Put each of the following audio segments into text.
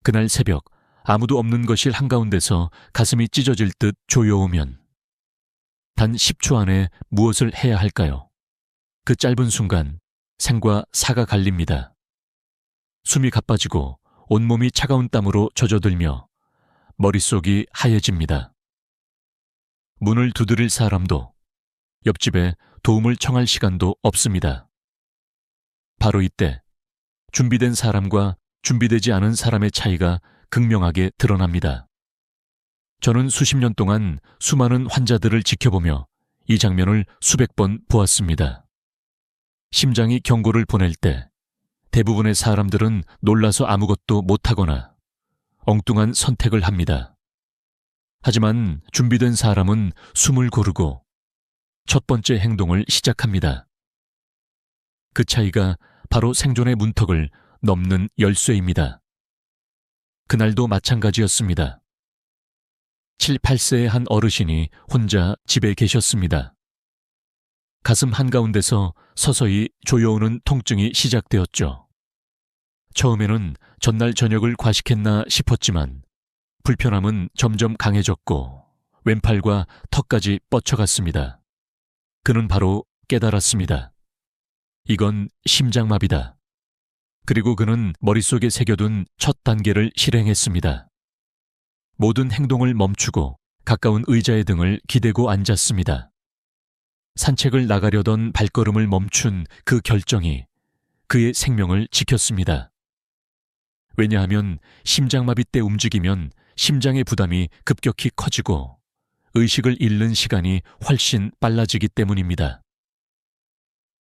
그날 새벽 아무도 없는 거실 한가운데서 가슴이 찢어질 듯 조여오면 단 10초 안에 무엇을 해야 할까요? 그 짧은 순간 생과 사가 갈립니다. 숨이 가빠지고 온몸이 차가운 땀으로 젖어들며 머릿속이 하얘집니다. 문을 두드릴 사람도 옆집에 도움을 청할 시간도 없습니다. 바로 이때 준비된 사람과 준비되지 않은 사람의 차이가 극명하게 드러납니다. 저는 수십 년 동안 수많은 환자들을 지켜보며 이 장면을 수백 번 보았습니다. 심장이 경고를 보낼 때 대부분의 사람들은 놀라서 아무것도 못하거나 엉뚱한 선택을 합니다. 하지만 준비된 사람은 숨을 고르고 첫 번째 행동을 시작합니다. 그 차이가 바로 생존의 문턱을 넘는 열쇠입니다. 그날도 마찬가지였습니다. 7, 8세의 한 어르신이 혼자 집에 계셨습니다. 가슴 한가운데서 서서히 조여오는 통증이 시작되었죠. 처음에는 전날 저녁을 과식했나 싶었지만 불편함은 점점 강해졌고 왼팔과 턱까지 뻗쳐갔습니다. 그는 바로 깨달았습니다. 이건 심장마비다. 그리고 그는 머릿속에 새겨둔 첫 단계를 실행했습니다. 모든 행동을 멈추고 가까운 의자의 등을 기대고 앉았습니다. 산책을 나가려던 발걸음을 멈춘 그 결정이 그의 생명을 지켰습니다. 왜냐하면 심장마비 때 움직이면 심장의 부담이 급격히 커지고 의식을 잃는 시간이 훨씬 빨라지기 때문입니다.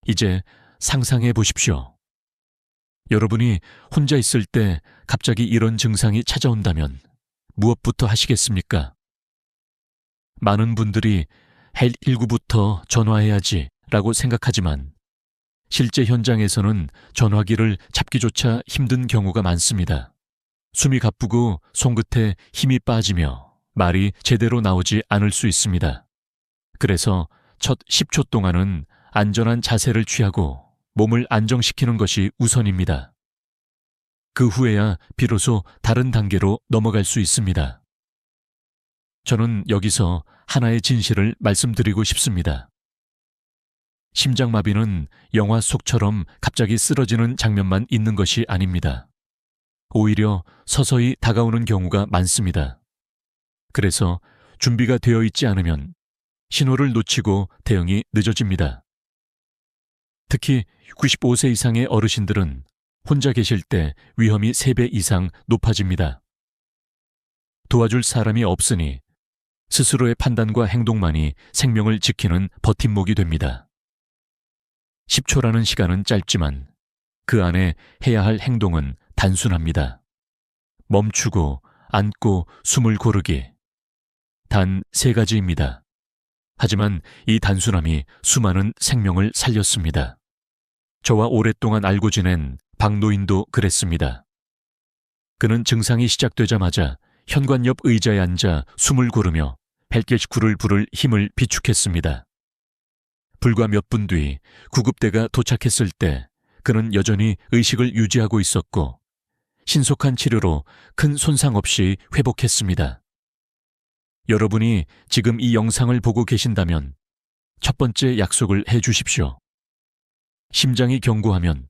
이제 상상해 보십시오. 여러분이 혼자 있을 때 갑자기 이런 증상이 찾아온다면 무엇부터 하시겠습니까? 많은 분들이 119부터 전화해야지 라고 생각하지만 실제 현장에서는 전화기를 잡기조차 힘든 경우가 많습니다. 숨이 가쁘고 손끝에 힘이 빠지며 말이 제대로 나오지 않을 수 있습니다. 그래서 첫 10초 동안은 안전한 자세를 취하고 몸을 안정시키는 것이 우선입니다. 그 후에야 비로소 다른 단계로 넘어갈 수 있습니다. 저는 여기서 하나의 진실을 말씀드리고 싶습니다. 심장마비는 영화 속처럼 갑자기 쓰러지는 장면만 있는 것이 아닙니다. 오히려 서서히 다가오는 경우가 많습니다. 그래서 준비가 되어 있지 않으면 신호를 놓치고 대응이 늦어집니다. 특히 95세 이상의 어르신들은 혼자 계실 때 위험이 3배 이상 높아집니다. 도와줄 사람이 없으니 스스로의 판단과 행동만이 생명을 지키는 버팀목이 됩니다. 10초라는 시간은 짧지만 그 안에 해야 할 행동은 단순합니다. 멈추고 앉고 숨을 고르기. 단 3가지입니다. 하지만 이 단순함이 수많은 생명을 살렸습니다. 저와 오랫동안 알고 지낸 박노인도 그랬습니다. 그는 증상이 시작되자마자 현관 옆 의자에 앉아 숨을 고르며 벨게시쿨을 부를 힘을 비축했습니다. 불과 몇 분 뒤 구급대가 도착했을 때 그는 여전히 의식을 유지하고 있었고 신속한 치료로 큰 손상 없이 회복했습니다. 여러분이 지금 이 영상을 보고 계신다면 첫 번째 약속을 해 주십시오. 심장이 경고하면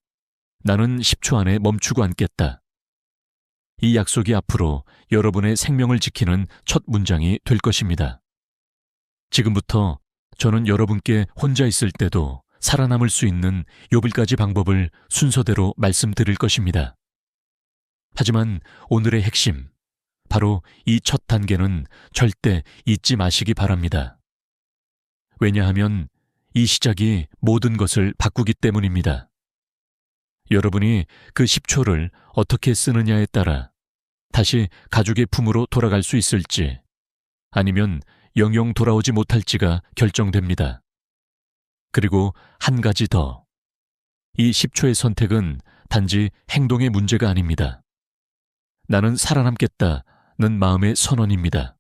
나는 10초 안에 멈추고 앉겠다. 이 약속이 앞으로 여러분의 생명을 지키는 첫 문장이 될 것입니다. 지금부터 저는 여러분께 혼자 있을 때도 살아남을 수 있는 8가지 방법을 순서대로 말씀드릴 것입니다. 하지만 오늘의 핵심, 바로 이 첫 단계는 절대 잊지 마시기 바랍니다. 왜냐하면 이 시작이 모든 것을 바꾸기 때문입니다. 여러분이 그 10초를 어떻게 쓰느냐에 따라 다시 가족의 품으로 돌아갈 수 있을지 아니면 영영 돌아오지 못할지가 결정됩니다. 그리고 한 가지 더. 이 10초의 선택은 단지 행동의 문제가 아닙니다. 나는 살아남겠다는 마음의 선언입니다.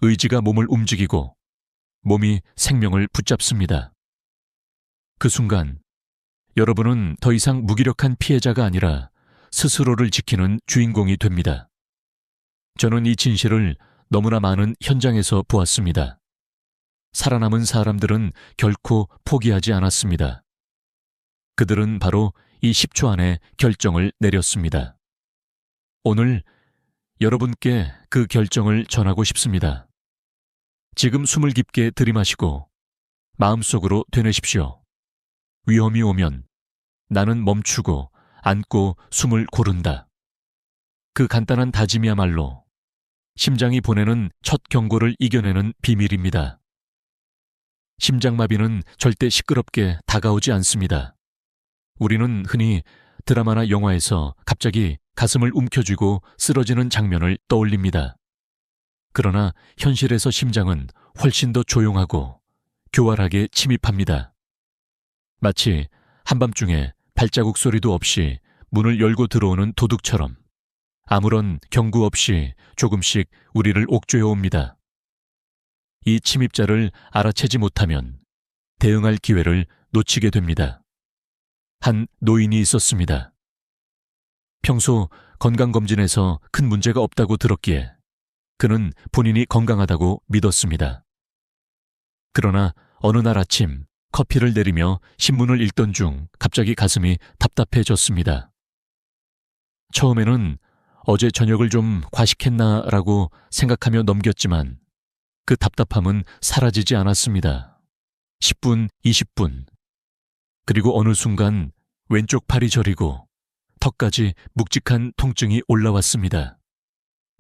의지가 몸을 움직이고 몸이 생명을 붙잡습니다. 그 순간 여러분은 더 이상 무기력한 피해자가 아니라 스스로를 지키는 주인공이 됩니다. 저는 이 진실을 너무나 많은 현장에서 보았습니다. 살아남은 사람들은 결코 포기하지 않았습니다. 그들은 바로 이 10초 안에 결정을 내렸습니다. 오늘 여러분께 그 결정을 전하고 싶습니다. 지금 숨을 깊게 들이마시고 마음속으로 되뇌십시오. 위험이 오면 나는 멈추고 안고 숨을 고른다. 그 간단한 다짐이야말로 심장이 보내는 첫 경고를 이겨내는 비밀입니다. 심장마비는 절대 시끄럽게 다가오지 않습니다. 우리는 흔히 드라마나 영화에서 갑자기 가슴을 움켜쥐고 쓰러지는 장면을 떠올립니다. 그러나 현실에서 심장은 훨씬 더 조용하고 교활하게 침입합니다. 마치 한밤중에 발자국 소리도 없이 문을 열고 들어오는 도둑처럼 아무런 경고 없이 조금씩 우리를 옥죄어 옵니다. 이 침입자를 알아채지 못하면 대응할 기회를 놓치게 됩니다. 한 노인이 있었습니다. 평소 건강검진에서 큰 문제가 없다고 들었기에 그는 본인이 건강하다고 믿었습니다. 그러나 어느 날 아침 커피를 내리며 신문을 읽던 중 갑자기 가슴이 답답해졌습니다. 처음에는 어제 저녁을 좀 과식했나라고 생각하며 넘겼지만 그 답답함은 사라지지 않았습니다. 10분, 20분. 그리고 어느 순간 왼쪽 팔이 저리고 턱까지 묵직한 통증이 올라왔습니다.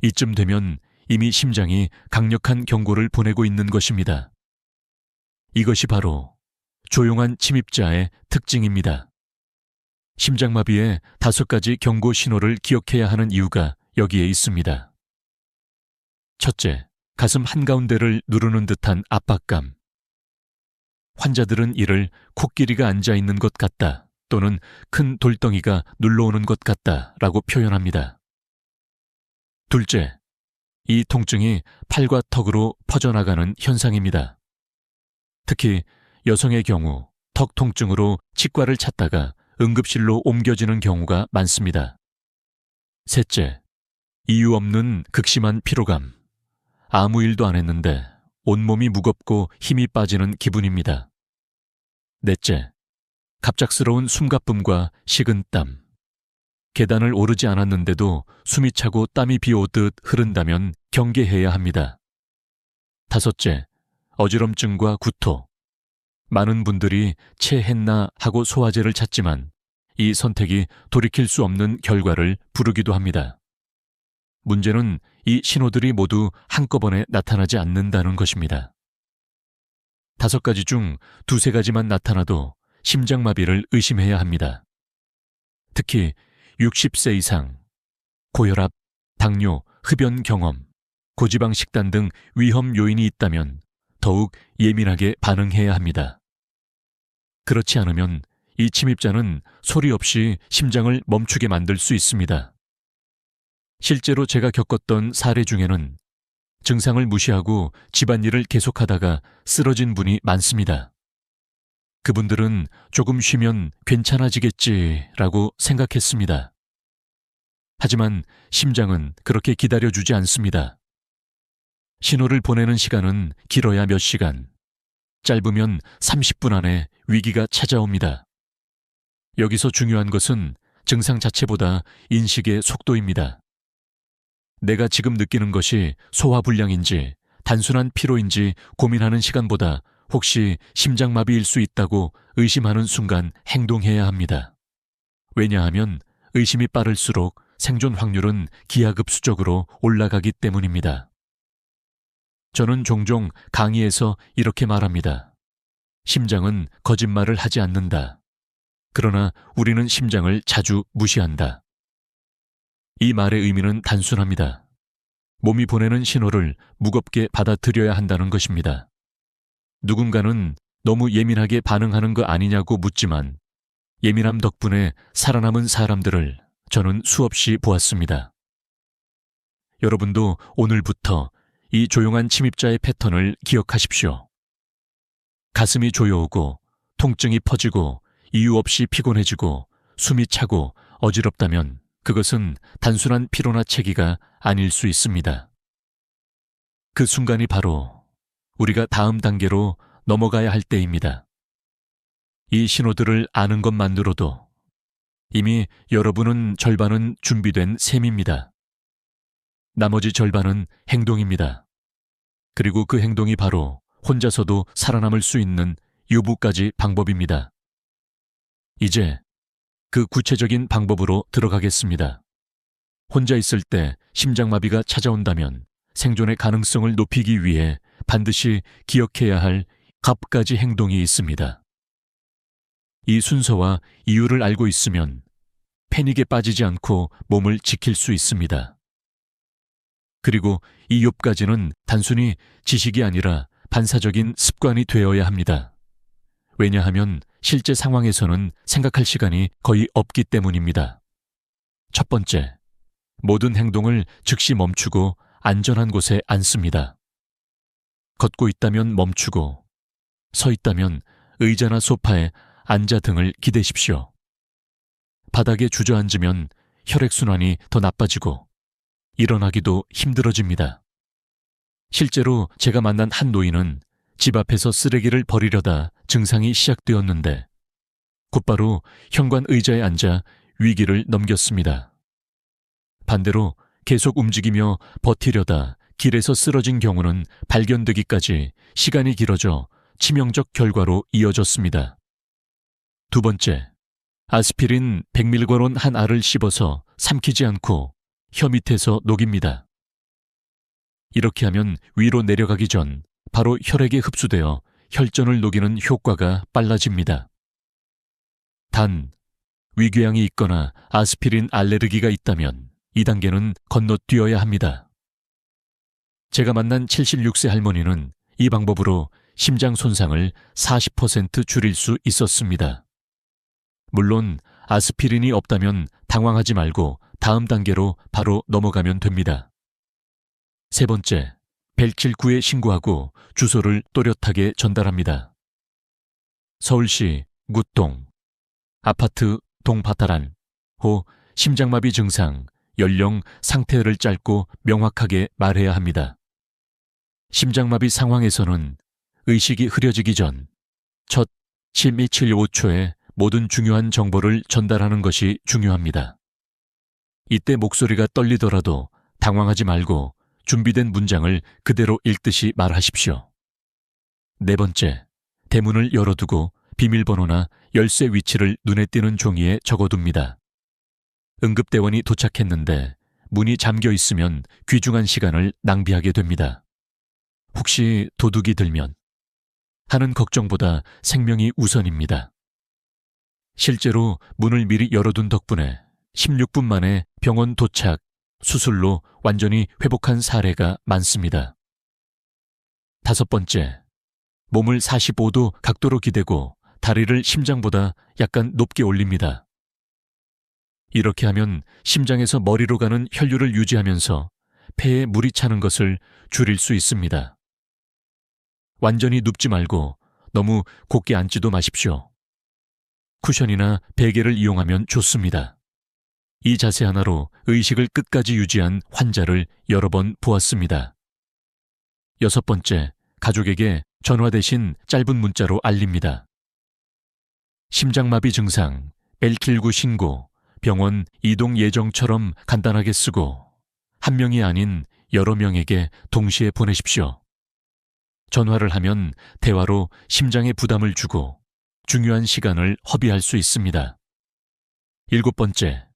이쯤 되면 이미 심장이 강력한 경고를 보내고 있는 것입니다. 이것이 바로 조용한 침입자의 특징입니다. 심장마비의 5가지 경고 신호를 기억해야 하는 이유가 여기에 있습니다. 첫째, 가슴 한가운데를 누르는 듯한 압박감. 환자들은 이를 코끼리가 앉아있는 것 같다 또는 큰 돌덩이가 눌러오는 것 같다 라고 표현합니다. 둘째, 이 통증이 팔과 턱으로 퍼져나가는 현상입니다. 특히 여성의 경우 턱 통증으로 치과를 찾다가 응급실로 옮겨지는 경우가 많습니다. 셋째, 이유 없는 극심한 피로감. 아무 일도 안 했는데 온몸이 무겁고 힘이 빠지는 기분입니다. 넷째, 갑작스러운 숨가쁨과 식은땀. 계단을 오르지 않았는데도 숨이 차고 땀이 비오듯 흐른다면 경계해야 합니다. 다섯째, 어지럼증과 구토. 많은 분들이 체했나 하고 소화제를 찾지만 이 선택이 돌이킬 수 없는 결과를 부르기도 합니다. 문제는 이 신호들이 모두 한꺼번에 나타나지 않는다는 것입니다. 5가지 중 2-3가지만 나타나도 심장마비를 의심해야 합니다. 특히 60세 이상, 고혈압, 당뇨, 흡연 경험, 고지방 식단 등 위험 요인이 있다면 더욱 예민하게 반응해야 합니다. 그렇지 않으면 이 침입자는 소리 없이 심장을 멈추게 만들 수 있습니다. 실제로 제가 겪었던 사례 중에는 증상을 무시하고 집안일을 계속하다가 쓰러진 분이 많습니다. 그분들은 조금 쉬면 괜찮아지겠지라고 생각했습니다. 하지만 심장은 그렇게 기다려주지 않습니다. 신호를 보내는 시간은 길어야 몇 시간, 짧으면 30분 안에 위기가 찾아옵니다. 여기서 중요한 것은 증상 자체보다 인식의 속도입니다. 내가 지금 느끼는 것이 소화불량인지 단순한 피로인지 고민하는 시간보다 혹시 심장마비일 수 있다고 의심하는 순간 행동해야 합니다. 왜냐하면 의심이 빠를수록 생존 확률은 기하급수적으로 올라가기 때문입니다. 저는 종종 강의에서 이렇게 말합니다. 심장은 거짓말을 하지 않는다. 그러나 우리는 심장을 자주 무시한다. 이 말의 의미는 단순합니다. 몸이 보내는 신호를 무겁게 받아들여야 한다는 것입니다. 누군가는 너무 예민하게 반응하는 거 아니냐고 묻지만 예민함 덕분에 살아남은 사람들을 저는 수없이 보았습니다. 여러분도 오늘부터 이 조용한 침입자의 패턴을 기억하십시오. 가슴이 조여오고 통증이 퍼지고 이유 없이 피곤해지고 숨이 차고 어지럽다면 그것은 단순한 피로나 체기가 아닐 수 있습니다. 그 순간이 바로 우리가 다음 단계로 넘어가야 할 때입니다. 이 신호들을 아는 것만으로도 이미 여러분은 절반은 준비된 셈입니다. 나머지 절반은 행동입니다. 그리고 그 행동이 바로 혼자서도 살아남을 수 있는 유부까지 방법입니다. 이제 그 구체적인 방법으로 들어가겠습니다. 혼자 있을 때 심장마비가 찾아온다면 생존의 가능성을 높이기 위해 반드시 기억해야 할 9가지 행동이 있습니다. 이 순서와 이유를 알고 있으면 패닉에 빠지지 않고 몸을 지킬 수 있습니다. 그리고 이 9가지는 단순히 지식이 아니라 반사적인 습관이 되어야 합니다. 왜냐하면 실제 상황에서는 생각할 시간이 거의 없기 때문입니다. 첫 번째, 모든 행동을 즉시 멈추고 안전한 곳에 앉습니다. 걷고 있다면 멈추고, 서 있다면 의자나 소파에 앉아 등을 기대십시오. 바닥에 주저앉으면 혈액순환이 더 나빠지고 일어나기도 힘들어집니다. 실제로 제가 만난 한 노인은 집 앞에서 쓰레기를 버리려다 증상이 시작되었는데 곧바로 현관 의자에 앉아 위기를 넘겼습니다. 반대로 계속 움직이며 버티려다 길에서 쓰러진 경우는 발견되기까지 시간이 길어져 치명적 결과로 이어졌습니다. 두 번째, 아스피린 100mg 한 알을 씹어서 삼키지 않고 혀 밑에서 녹입니다. 이렇게 하면 위로 내려가기 전 바로 혈액에 흡수되어 혈전을 녹이는 효과가 빨라집니다. 단, 위궤양이 있거나 아스피린 알레르기가 있다면 이 단계는 건너뛰어야 합니다. 제가 만난 76세 할머니는 이 방법으로 심장 손상을 40% 줄일 수 있었습니다. 물론 아스피린이 없다면 당황하지 말고 다음 단계로 바로 넘어가면 됩니다. 세 번째, 179에 신고하고 주소를 또렷하게 전달합니다. 서울시 굿동, 아파트 동바타란, 호 심장마비 증상, 연령, 상태를 짧고 명확하게 말해야 합니다. 심장마비 상황에서는 의식이 흐려지기 전 첫 1275초에 모든 중요한 정보를 전달하는 것이 중요합니다. 이때 목소리가 떨리더라도 당황하지 말고 준비된 문장을 그대로 읽듯이 말하십시오. 네 번째, 대문을 열어두고 비밀번호나 열쇠 위치를 눈에 띄는 종이에 적어둡니다. 응급대원이 도착했는데 문이 잠겨 있으면 귀중한 시간을 낭비하게 됩니다. 혹시 도둑이 들면 하는 걱정보다 생명이 우선입니다. 실제로 문을 미리 열어둔 덕분에 16분 만에 병원 도착, 수술로 완전히 회복한 사례가 많습니다. 다섯 번째, 몸을 45도 각도로 기대고 다리를 심장보다 약간 높게 올립니다. 이렇게 하면 심장에서 머리로 가는 혈류를 유지하면서 폐에 물이 차는 것을 줄일 수 있습니다. 완전히 눕지 말고 너무 곧게 앉지도 마십시오. 쿠션이나 베개를 이용하면 좋습니다. 이 자세 하나로 의식을 끝까지 유지한 환자를 여러 번 보았습니다. 여섯 번째, 가족에게 전화 대신 짧은 문자로 알립니다. 심장마비 증상, 119 신고, 병원 이동 예정처럼 간단하게 쓰고 한 명이 아닌 여러 명에게 동시에 보내십시오. 전화를 하면 대화로 심장에 부담을 주고 중요한 시간을 허비할 수 있습니다. 일곱 번째,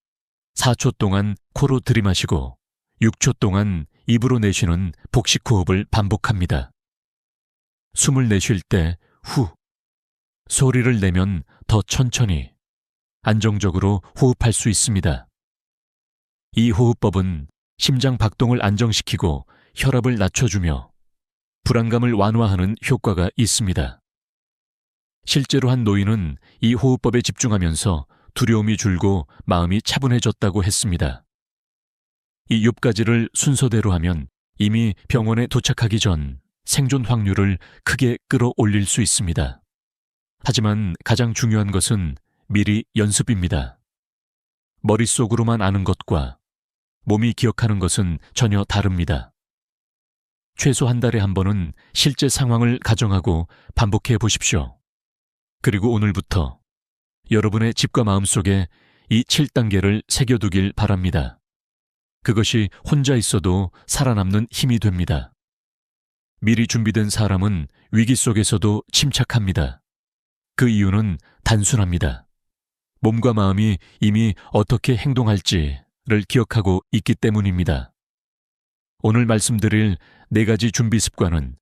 4초 동안 코로 들이마시고 6초 동안 입으로 내쉬는 복식 호흡을 반복합니다. 숨을 내쉴 때 후, 소리를 내면 더 천천히, 안정적으로 호흡할 수 있습니다. 이 호흡법은 심장 박동을 안정시키고 혈압을 낮춰주며 불안감을 완화하는 효과가 있습니다. 실제로 한 노인은 이 호흡법에 집중하면서 두려움이 줄고 마음이 차분해졌다고 했습니다. 이 6가지를 순서대로 하면 이미 병원에 도착하기 전 생존 확률을 크게 끌어올릴 수 있습니다. 하지만 가장 중요한 것은 미리 연습입니다. 머릿속으로만 아는 것과 몸이 기억하는 것은 전혀 다릅니다. 최소 한 달에 한 번은 실제 상황을 가정하고 반복해 보십시오. 그리고 오늘부터 여러분의 집과 마음속에 이 7단계를 새겨두길 바랍니다. 그것이 혼자 있어도 살아남는 힘이 됩니다. 미리 준비된 사람은 위기 속에서도 침착합니다. 그 이유는 단순합니다. 몸과 마음이 이미 어떻게 행동할지를 기억하고 있기 때문입니다. 오늘 말씀드릴 4가지 준비 습관은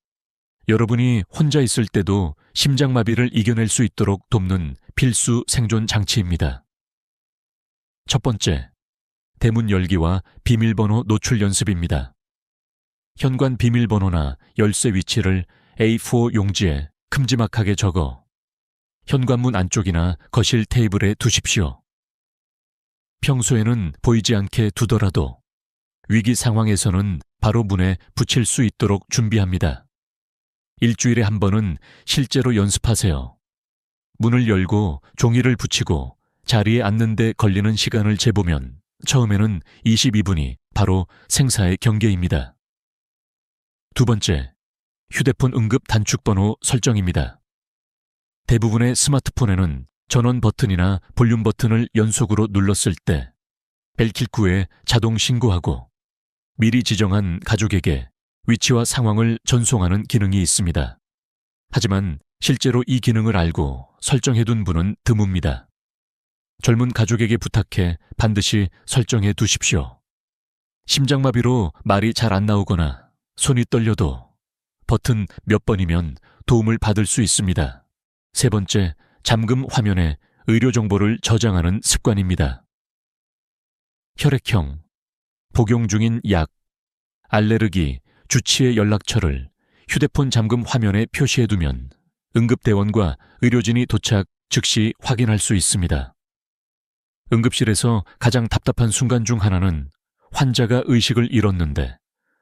여러분이 혼자 있을 때도 심장마비를 이겨낼 수 있도록 돕는 필수 생존 장치입니다. 첫 번째, 대문 열기와 비밀번호 노출 연습입니다. 현관 비밀번호나 열쇠 위치를 A4 용지에 큼지막하게 적어 현관문 안쪽이나 거실 테이블에 두십시오. 평소에는 보이지 않게 두더라도 위기 상황에서는 바로 문에 붙일 수 있도록 준비합니다. 일주일에 한 번은 실제로 연습하세요. 문을 열고 종이를 붙이고 자리에 앉는 데 걸리는 시간을 재보면 처음에는 22분이 바로 생사의 경계입니다. 두 번째, 휴대폰 응급 단축번호 설정입니다. 대부분의 스마트폰에는 전원 버튼이나 볼륨 버튼을 연속으로 눌렀을 때 벨킬구에 자동 신고하고 미리 지정한 가족에게 위치와 상황을 전송하는 기능이 있습니다. 하지만 실제로 이 기능을 알고 설정해둔 분은 드뭅니다. 젊은 가족에게 부탁해 반드시 설정해 두십시오. 심장마비로 말이 잘 안 나오거나 손이 떨려도 버튼 몇 번이면 도움을 받을 수 있습니다. 세 번째, 잠금 화면에 의료 정보를 저장하는 습관입니다. 혈액형, 복용 중인 약, 알레르기, 주치의 연락처를 휴대폰 잠금 화면에 표시해두면 응급대원과 의료진이 도착 즉시 확인할 수 있습니다. 응급실에서 가장 답답한 순간 중 하나는 환자가 의식을 잃었는데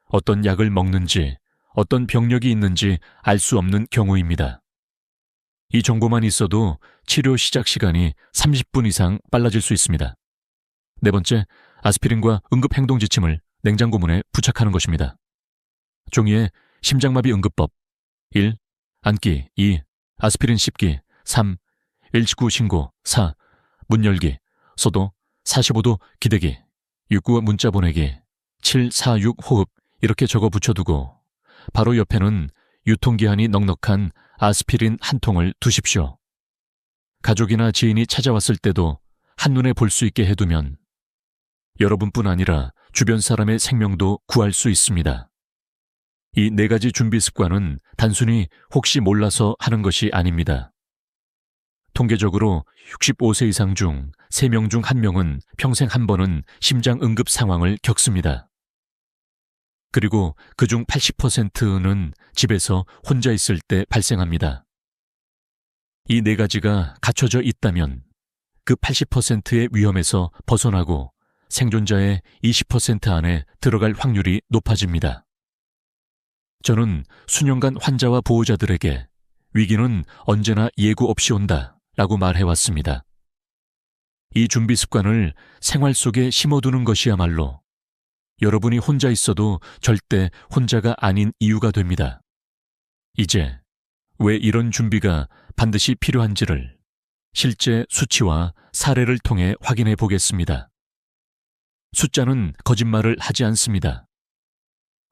어떤 약을 먹는지, 어떤 병력이 있는지 알 수 없는 경우입니다. 이 정보만 있어도 치료 시작 시간이 30분 이상 빨라질 수 있습니다. 네 번째, 아스피린과 응급행동지침을 냉장고 문에 부착하는 것입니다. 종이에 심장마비 응급법 1. 앉기 2. 아스피린 씹기 3. 119 신고 4. 문 열기 소도 45도 기대기 69 문자 보내기 746 호흡 이렇게 적어 붙여두고 바로 옆에는 유통기한이 넉넉한 아스피린 한 통을 두십시오. 가족이나 지인이 찾아왔을 때도 한눈에 볼 수 있게 해두면 여러분뿐 아니라 주변 사람의 생명도 구할 수 있습니다. 이 4가지 준비 습관은 단순히 혹시 몰라서 하는 것이 아닙니다. 통계적으로 65세 이상 중 3명 중 1명은 평생 한 번은 심장 응급 상황을 겪습니다. 그리고 그중 80%는 집에서 혼자 있을 때 발생합니다. 이 4가지가 갖춰져 있다면 그 80%의 위험에서 벗어나고 생존자의 20% 안에 들어갈 확률이 높아집니다. 저는 수년간 환자와 보호자들에게 위기는 언제나 예고 없이 온다 라고 말해왔습니다. 이 준비 습관을 생활 속에 심어두는 것이야말로 여러분이 혼자 있어도 절대 혼자가 아닌 이유가 됩니다. 이제 왜 이런 준비가 반드시 필요한지를 실제 수치와 사례를 통해 확인해 보겠습니다. 숫자는 거짓말을 하지 않습니다.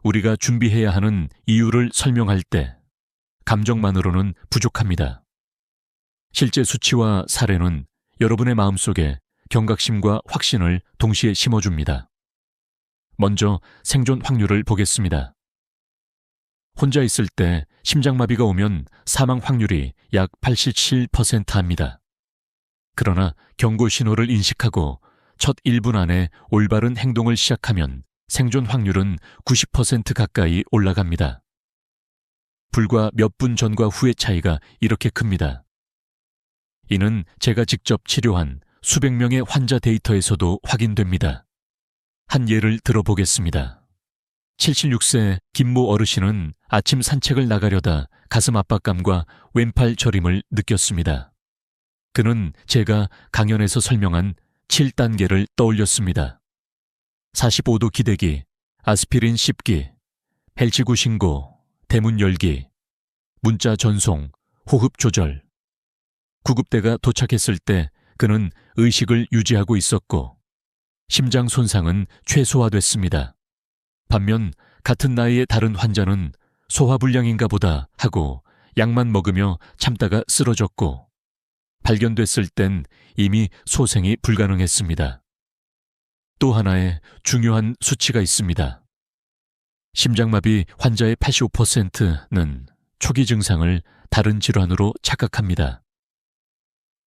우리가 준비해야 하는 이유를 설명할 때 감정만으로는 부족합니다. 실제 수치와 사례는 여러분의 마음속에 경각심과 확신을 동시에 심어줍니다. 먼저 생존 확률을 보겠습니다. 혼자 있을 때 심장마비가 오면 사망 확률이 약 87% 합니다. 그러나 경고 신호를 인식하고 첫 1분 안에 올바른 행동을 시작하면 생존 확률은 90% 가까이 올라갑니다. 불과 몇 분 전과 후의 차이가 이렇게 큽니다. 이는 제가 직접 치료한 수백 명의 환자 데이터에서도 확인됩니다. 한 예를 들어보겠습니다. 76세 김모 어르신은 아침 산책을 나가려다 가슴 압박감과 왼팔 저림을 느꼈습니다. 그는 제가 강연에서 설명한 7단계를 떠올렸습니다. 45도 기대기, 아스피린 씹기, 헬치구 신고, 대문 열기, 문자 전송, 호흡 조절. 구급대가 도착했을 때 그는 의식을 유지하고 있었고 심장 손상은 최소화됐습니다. 반면 같은 나이의 다른 환자는 소화불량인가 보다 하고 약만 먹으며 참다가 쓰러졌고 발견됐을 땐 이미 소생이 불가능했습니다. 또 하나의 중요한 수치가 있습니다. 심장마비 환자의 85%는 초기 증상을 다른 질환으로 착각합니다.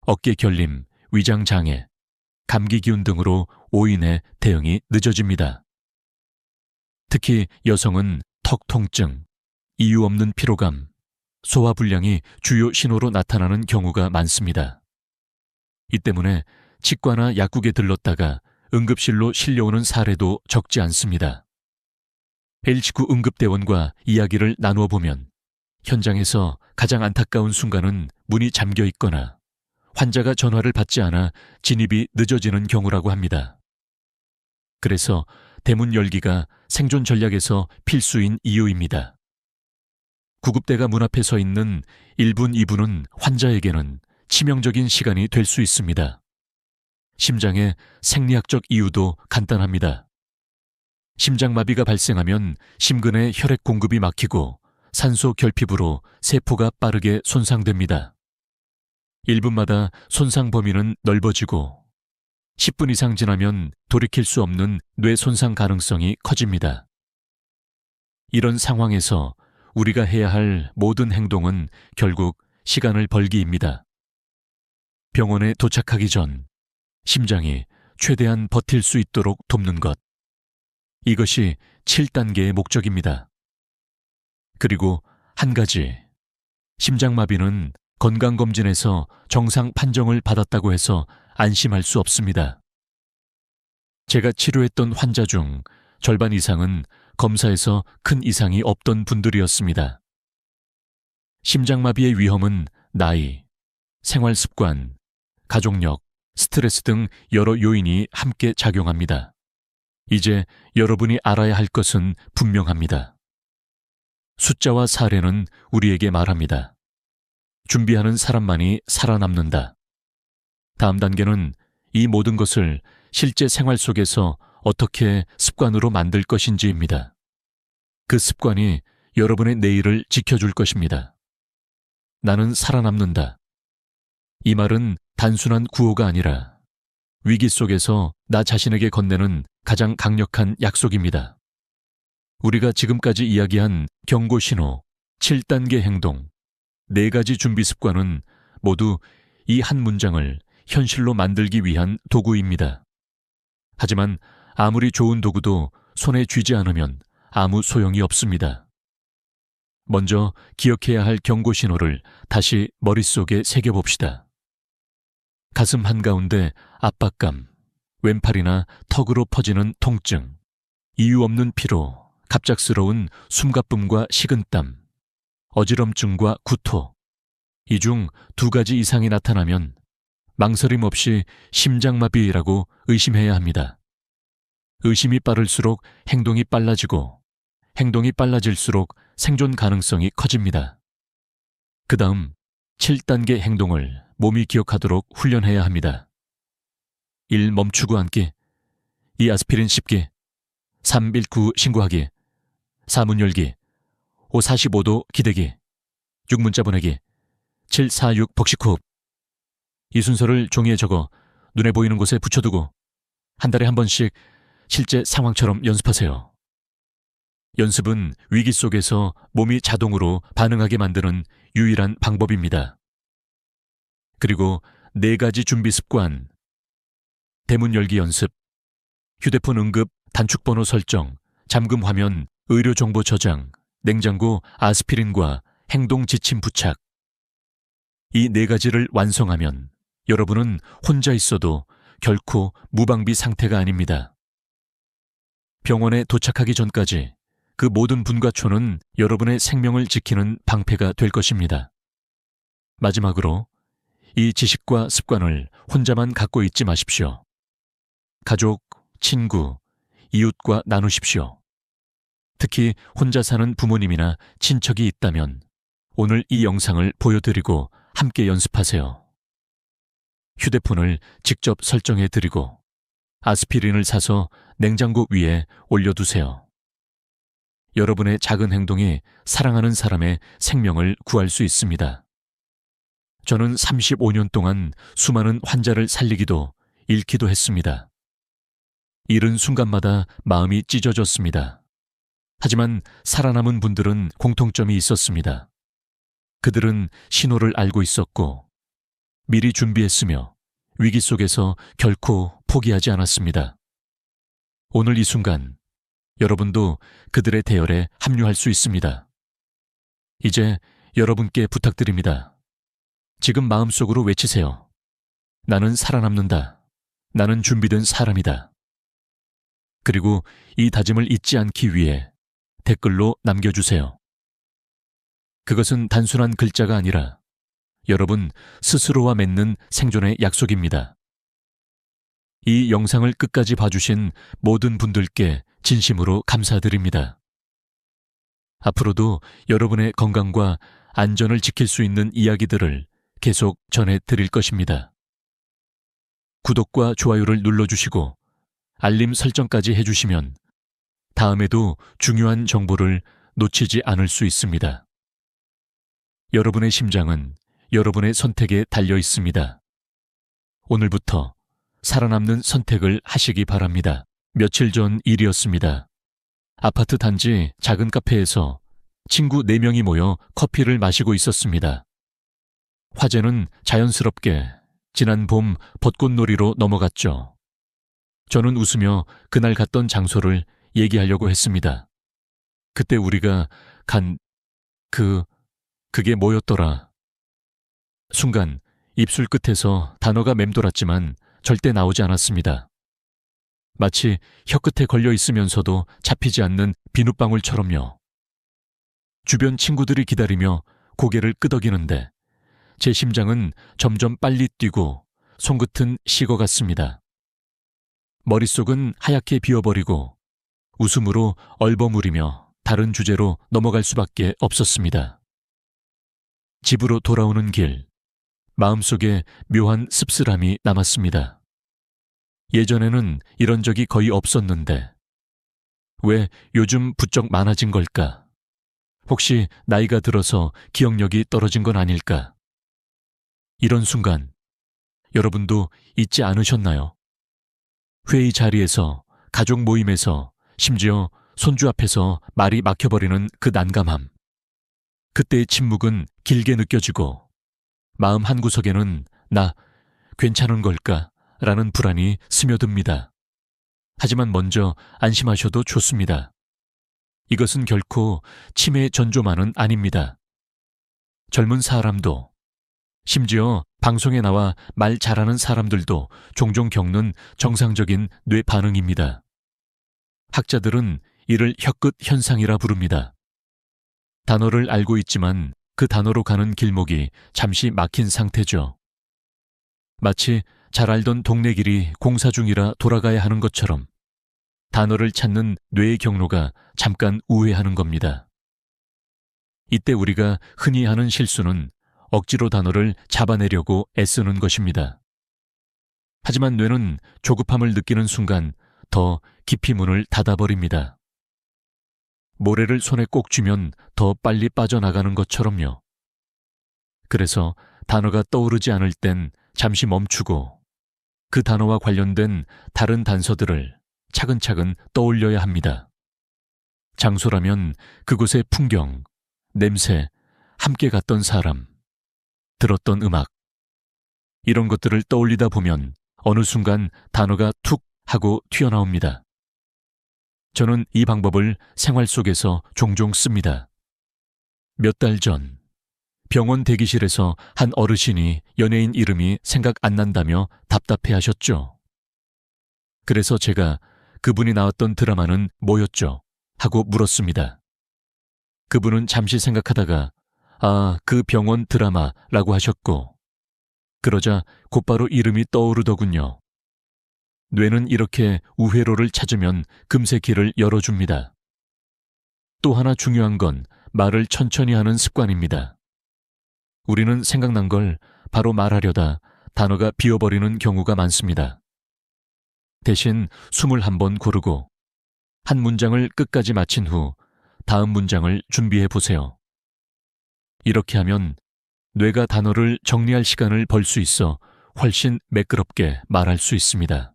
어깨 결림, 위장 장애, 감기 기운 등으로 오인해 대응이 늦어집니다. 특히 여성은 턱 통증, 이유 없는 피로감, 소화불량이 주요 신호로 나타나는 경우가 많습니다. 이 때문에 치과나 약국에 들렀다가 응급실로 실려오는 사례도 적지 않습니다. L19 응급대원과 이야기를 나누어 보면 현장에서 가장 안타까운 순간은 문이 잠겨 있거나 환자가 전화를 받지 않아 진입이 늦어지는 경우라고 합니다. 그래서 대문 열기가 생존 전략에서 필수인 이유입니다. 구급대가 문 앞에 서 있는 1분, 2분은 환자에게는 치명적인 시간이 될 수 있습니다. 심장의 생리학적 이유도 간단합니다. 심장마비가 발생하면 심근의 혈액 공급이 막히고 산소 결핍으로 세포가 빠르게 손상됩니다. 1분마다 손상 범위는 넓어지고 10분 이상 지나면 돌이킬 수 없는 뇌 손상 가능성이 커집니다. 이런 상황에서 우리가 해야 할 모든 행동은 결국 시간을 벌기입니다. 병원에 도착하기 전 심장이 최대한 버틸 수 있도록 돕는 것. 이것이 7단계의 목적입니다. 그리고 한 가지, 심장마비는 건강검진에서 정상 판정을 받았다고 해서 안심할 수 없습니다. 제가 치료했던 환자 중 절반 이상은 검사에서 큰 이상이 없던 분들이었습니다. 심장마비의 위험은 나이, 생활습관, 가족력, 스트레스 등 여러 요인이 함께 작용합니다. 이제 여러분이 알아야 할 것은 분명합니다. 숫자와 사례는 우리에게 말합니다. 준비하는 사람만이 살아남는다. 다음 단계는 이 모든 것을 실제 생활 속에서 어떻게 습관으로 만들 것인지입니다. 그 습관이 여러분의 내일을 지켜줄 것입니다. 나는 살아남는다. 이 말은 단순한 구호가 아니라 위기 속에서 나 자신에게 건네는 가장 강력한 약속입니다. 우리가 지금까지 이야기한 경고 신호, 7단계 행동, 4가지 준비 습관은 모두 이 한 문장을 현실로 만들기 위한 도구입니다. 하지만 아무리 좋은 도구도 손에 쥐지 않으면 아무 소용이 없습니다. 먼저 기억해야 할 경고 신호를 다시 머릿속에 새겨봅시다. 가슴 한가운데 압박감, 왼팔이나 턱으로 퍼지는 통증, 이유 없는 피로, 갑작스러운 숨가쁨과 식은땀, 어지럼증과 구토. 이 중 2가지 이상이 나타나면 망설임 없이 심장마비라고 의심해야 합니다. 의심이 빠를수록 행동이 빨라지고 행동이 빨라질수록 생존 가능성이 커집니다. 그 다음 7단계 행동을 몸이 기억하도록 훈련해야 합니다. 1. 멈추고 앉기, 2. 아스피린 씹기, 3. 119 신고하기, 4. 문 열기, 5. 45도 기대기, 6. 문자 보내기, 7. 46 복식호흡. 이 순서를 종이에 적어 눈에 보이는 곳에 붙여두고 한 달에 한 번씩 실제 상황처럼 연습하세요. 연습은 위기 속에서 몸이 자동으로 반응하게 만드는 유일한 방법입니다. 그리고 4가지 준비 습관. 대문 열기 연습, 휴대폰 응급 단축번호 설정, 잠금 화면, 의료 정보 저장, 냉장고 아스피린과 행동 지침 부착. 이 4가지를 완성하면 여러분은 혼자 있어도 결코 무방비 상태가 아닙니다. 병원에 도착하기 전까지 그 모든 분과초는 여러분의 생명을 지키는 방패가 될 것입니다. 마지막으로 이 지식과 습관을 혼자만 갖고 있지 마십시오. 가족, 친구, 이웃과 나누십시오. 특히 혼자 사는 부모님이나 친척이 있다면 오늘 이 영상을 보여드리고 함께 연습하세요. 휴대폰을 직접 설정해 드리고 아스피린을 사서 냉장고 위에 올려두세요. 여러분의 작은 행동이 사랑하는 사람의 생명을 구할 수 있습니다. 저는 35년 동안 수많은 환자를 살리기도 잃기도 했습니다. 잃은 순간마다 마음이 찢어졌습니다. 하지만 살아남은 분들은 공통점이 있었습니다. 그들은 신호를 알고 있었고 미리 준비했으며 위기 속에서 결코 포기하지 않았습니다. 오늘 이 순간 여러분도 그들의 대열에 합류할 수 있습니다. 이제 여러분께 부탁드립니다. 지금 마음속으로 외치세요. 나는 살아남는다. 나는 준비된 사람이다. 그리고 이 다짐을 잊지 않기 위해 댓글로 남겨주세요. 그것은 단순한 글자가 아니라 여러분 스스로와 맺는 생존의 약속입니다. 이 영상을 끝까지 봐주신 모든 분들께 진심으로 감사드립니다. 앞으로도 여러분의 건강과 안전을 지킬 수 있는 이야기들을 계속 전해드릴 것입니다. 구독과 좋아요를 눌러주시고 알림 설정까지 해주시면 다음에도 중요한 정보를 놓치지 않을 수 있습니다. 여러분의 심장은 여러분의 선택에 달려 있습니다. 오늘부터 살아남는 선택을 하시기 바랍니다. 며칠 전 일이었습니다. 아파트 단지 작은 카페에서 친구 4명이 모여 커피를 마시고 있었습니다. 화제는 자연스럽게 지난 봄 벚꽃놀이로 넘어갔죠. 저는 웃으며 그날 갔던 장소를 얘기하려고 했습니다. 그때 우리가 그게 뭐였더라. 순간 입술 끝에서 단어가 맴돌았지만 절대 나오지 않았습니다. 마치 혀끝에 걸려 있으면서도 잡히지 않는 비눗방울처럼요. 주변 친구들이 기다리며 고개를 끄덕이는데 제 심장은 점점 빨리 뛰고 손끝은 식어갔습니다. 머릿속은 하얗게 비어버리고 웃음으로 얼버무리며 다른 주제로 넘어갈 수밖에 없었습니다. 집으로 돌아오는 길, 마음속에 묘한 씁쓸함이 남았습니다. 예전에는 이런 적이 거의 없었는데 왜 요즘 부쩍 많아진 걸까? 혹시 나이가 들어서 기억력이 떨어진 건 아닐까? 이런 순간 여러분도 잊지 않으셨나요? 회의 자리에서, 가족 모임에서, 심지어 손주 앞에서 말이 막혀버리는 그 난감함. 그때의 침묵은 길게 느껴지고 마음 한구석에는 나 괜찮은 걸까? 라는 불안이 스며듭니다. 하지만 먼저 안심하셔도 좋습니다. 이것은 결코 치매의 전조만은 아닙니다. 젊은 사람도, 심지어 방송에 나와 말 잘하는 사람들도 종종 겪는 정상적인 뇌 반응입니다. 학자들은 이를 혀끝 현상이라 부릅니다. 단어를 알고 있지만 그 단어로 가는 길목이 잠시 막힌 상태죠. 마치 잘 알던 동네 길이 공사 중이라 돌아가야 하는 것처럼 단어를 찾는 뇌의 경로가 잠깐 우회하는 겁니다. 이때 우리가 흔히 하는 실수는 억지로 단어를 잡아내려고 애쓰는 것입니다. 하지만 뇌는 조급함을 느끼는 순간 더 깊이 문을 닫아버립니다. 모래를 손에 꼭 쥐면 더 빨리 빠져나가는 것처럼요. 그래서 단어가 떠오르지 않을 땐 잠시 멈추고 그 단어와 관련된 다른 단서들을 차근차근 떠올려야 합니다. 장소라면 그곳의 풍경, 냄새, 함께 갔던 사람, 들었던 음악. 이런 것들을 떠올리다 보면 어느 순간 단어가 툭 하고 튀어나옵니다. 저는 이 방법을 생활 속에서 종종 씁니다. 몇 달 전 병원 대기실에서 한 어르신이 연예인 이름이 생각 안 난다며 답답해 하셨죠. 그래서 제가 그분이 나왔던 드라마는 뭐였죠? 하고 물었습니다. 그분은 잠시 생각하다가 그 병원 드라마라고 하셨고 그러자 곧바로 이름이 떠오르더군요. 뇌는 이렇게 우회로를 찾으면 금세 길을 열어줍니다. 또 하나 중요한 건 말을 천천히 하는 습관입니다. 우리는 생각난 걸 바로 말하려다 단어가 비어버리는 경우가 많습니다. 대신 숨을 한번 고르고 한 문장을 끝까지 마친 후 다음 문장을 준비해 보세요. 이렇게 하면 뇌가 단어를 정리할 시간을 벌 수 있어 훨씬 매끄럽게 말할 수 있습니다.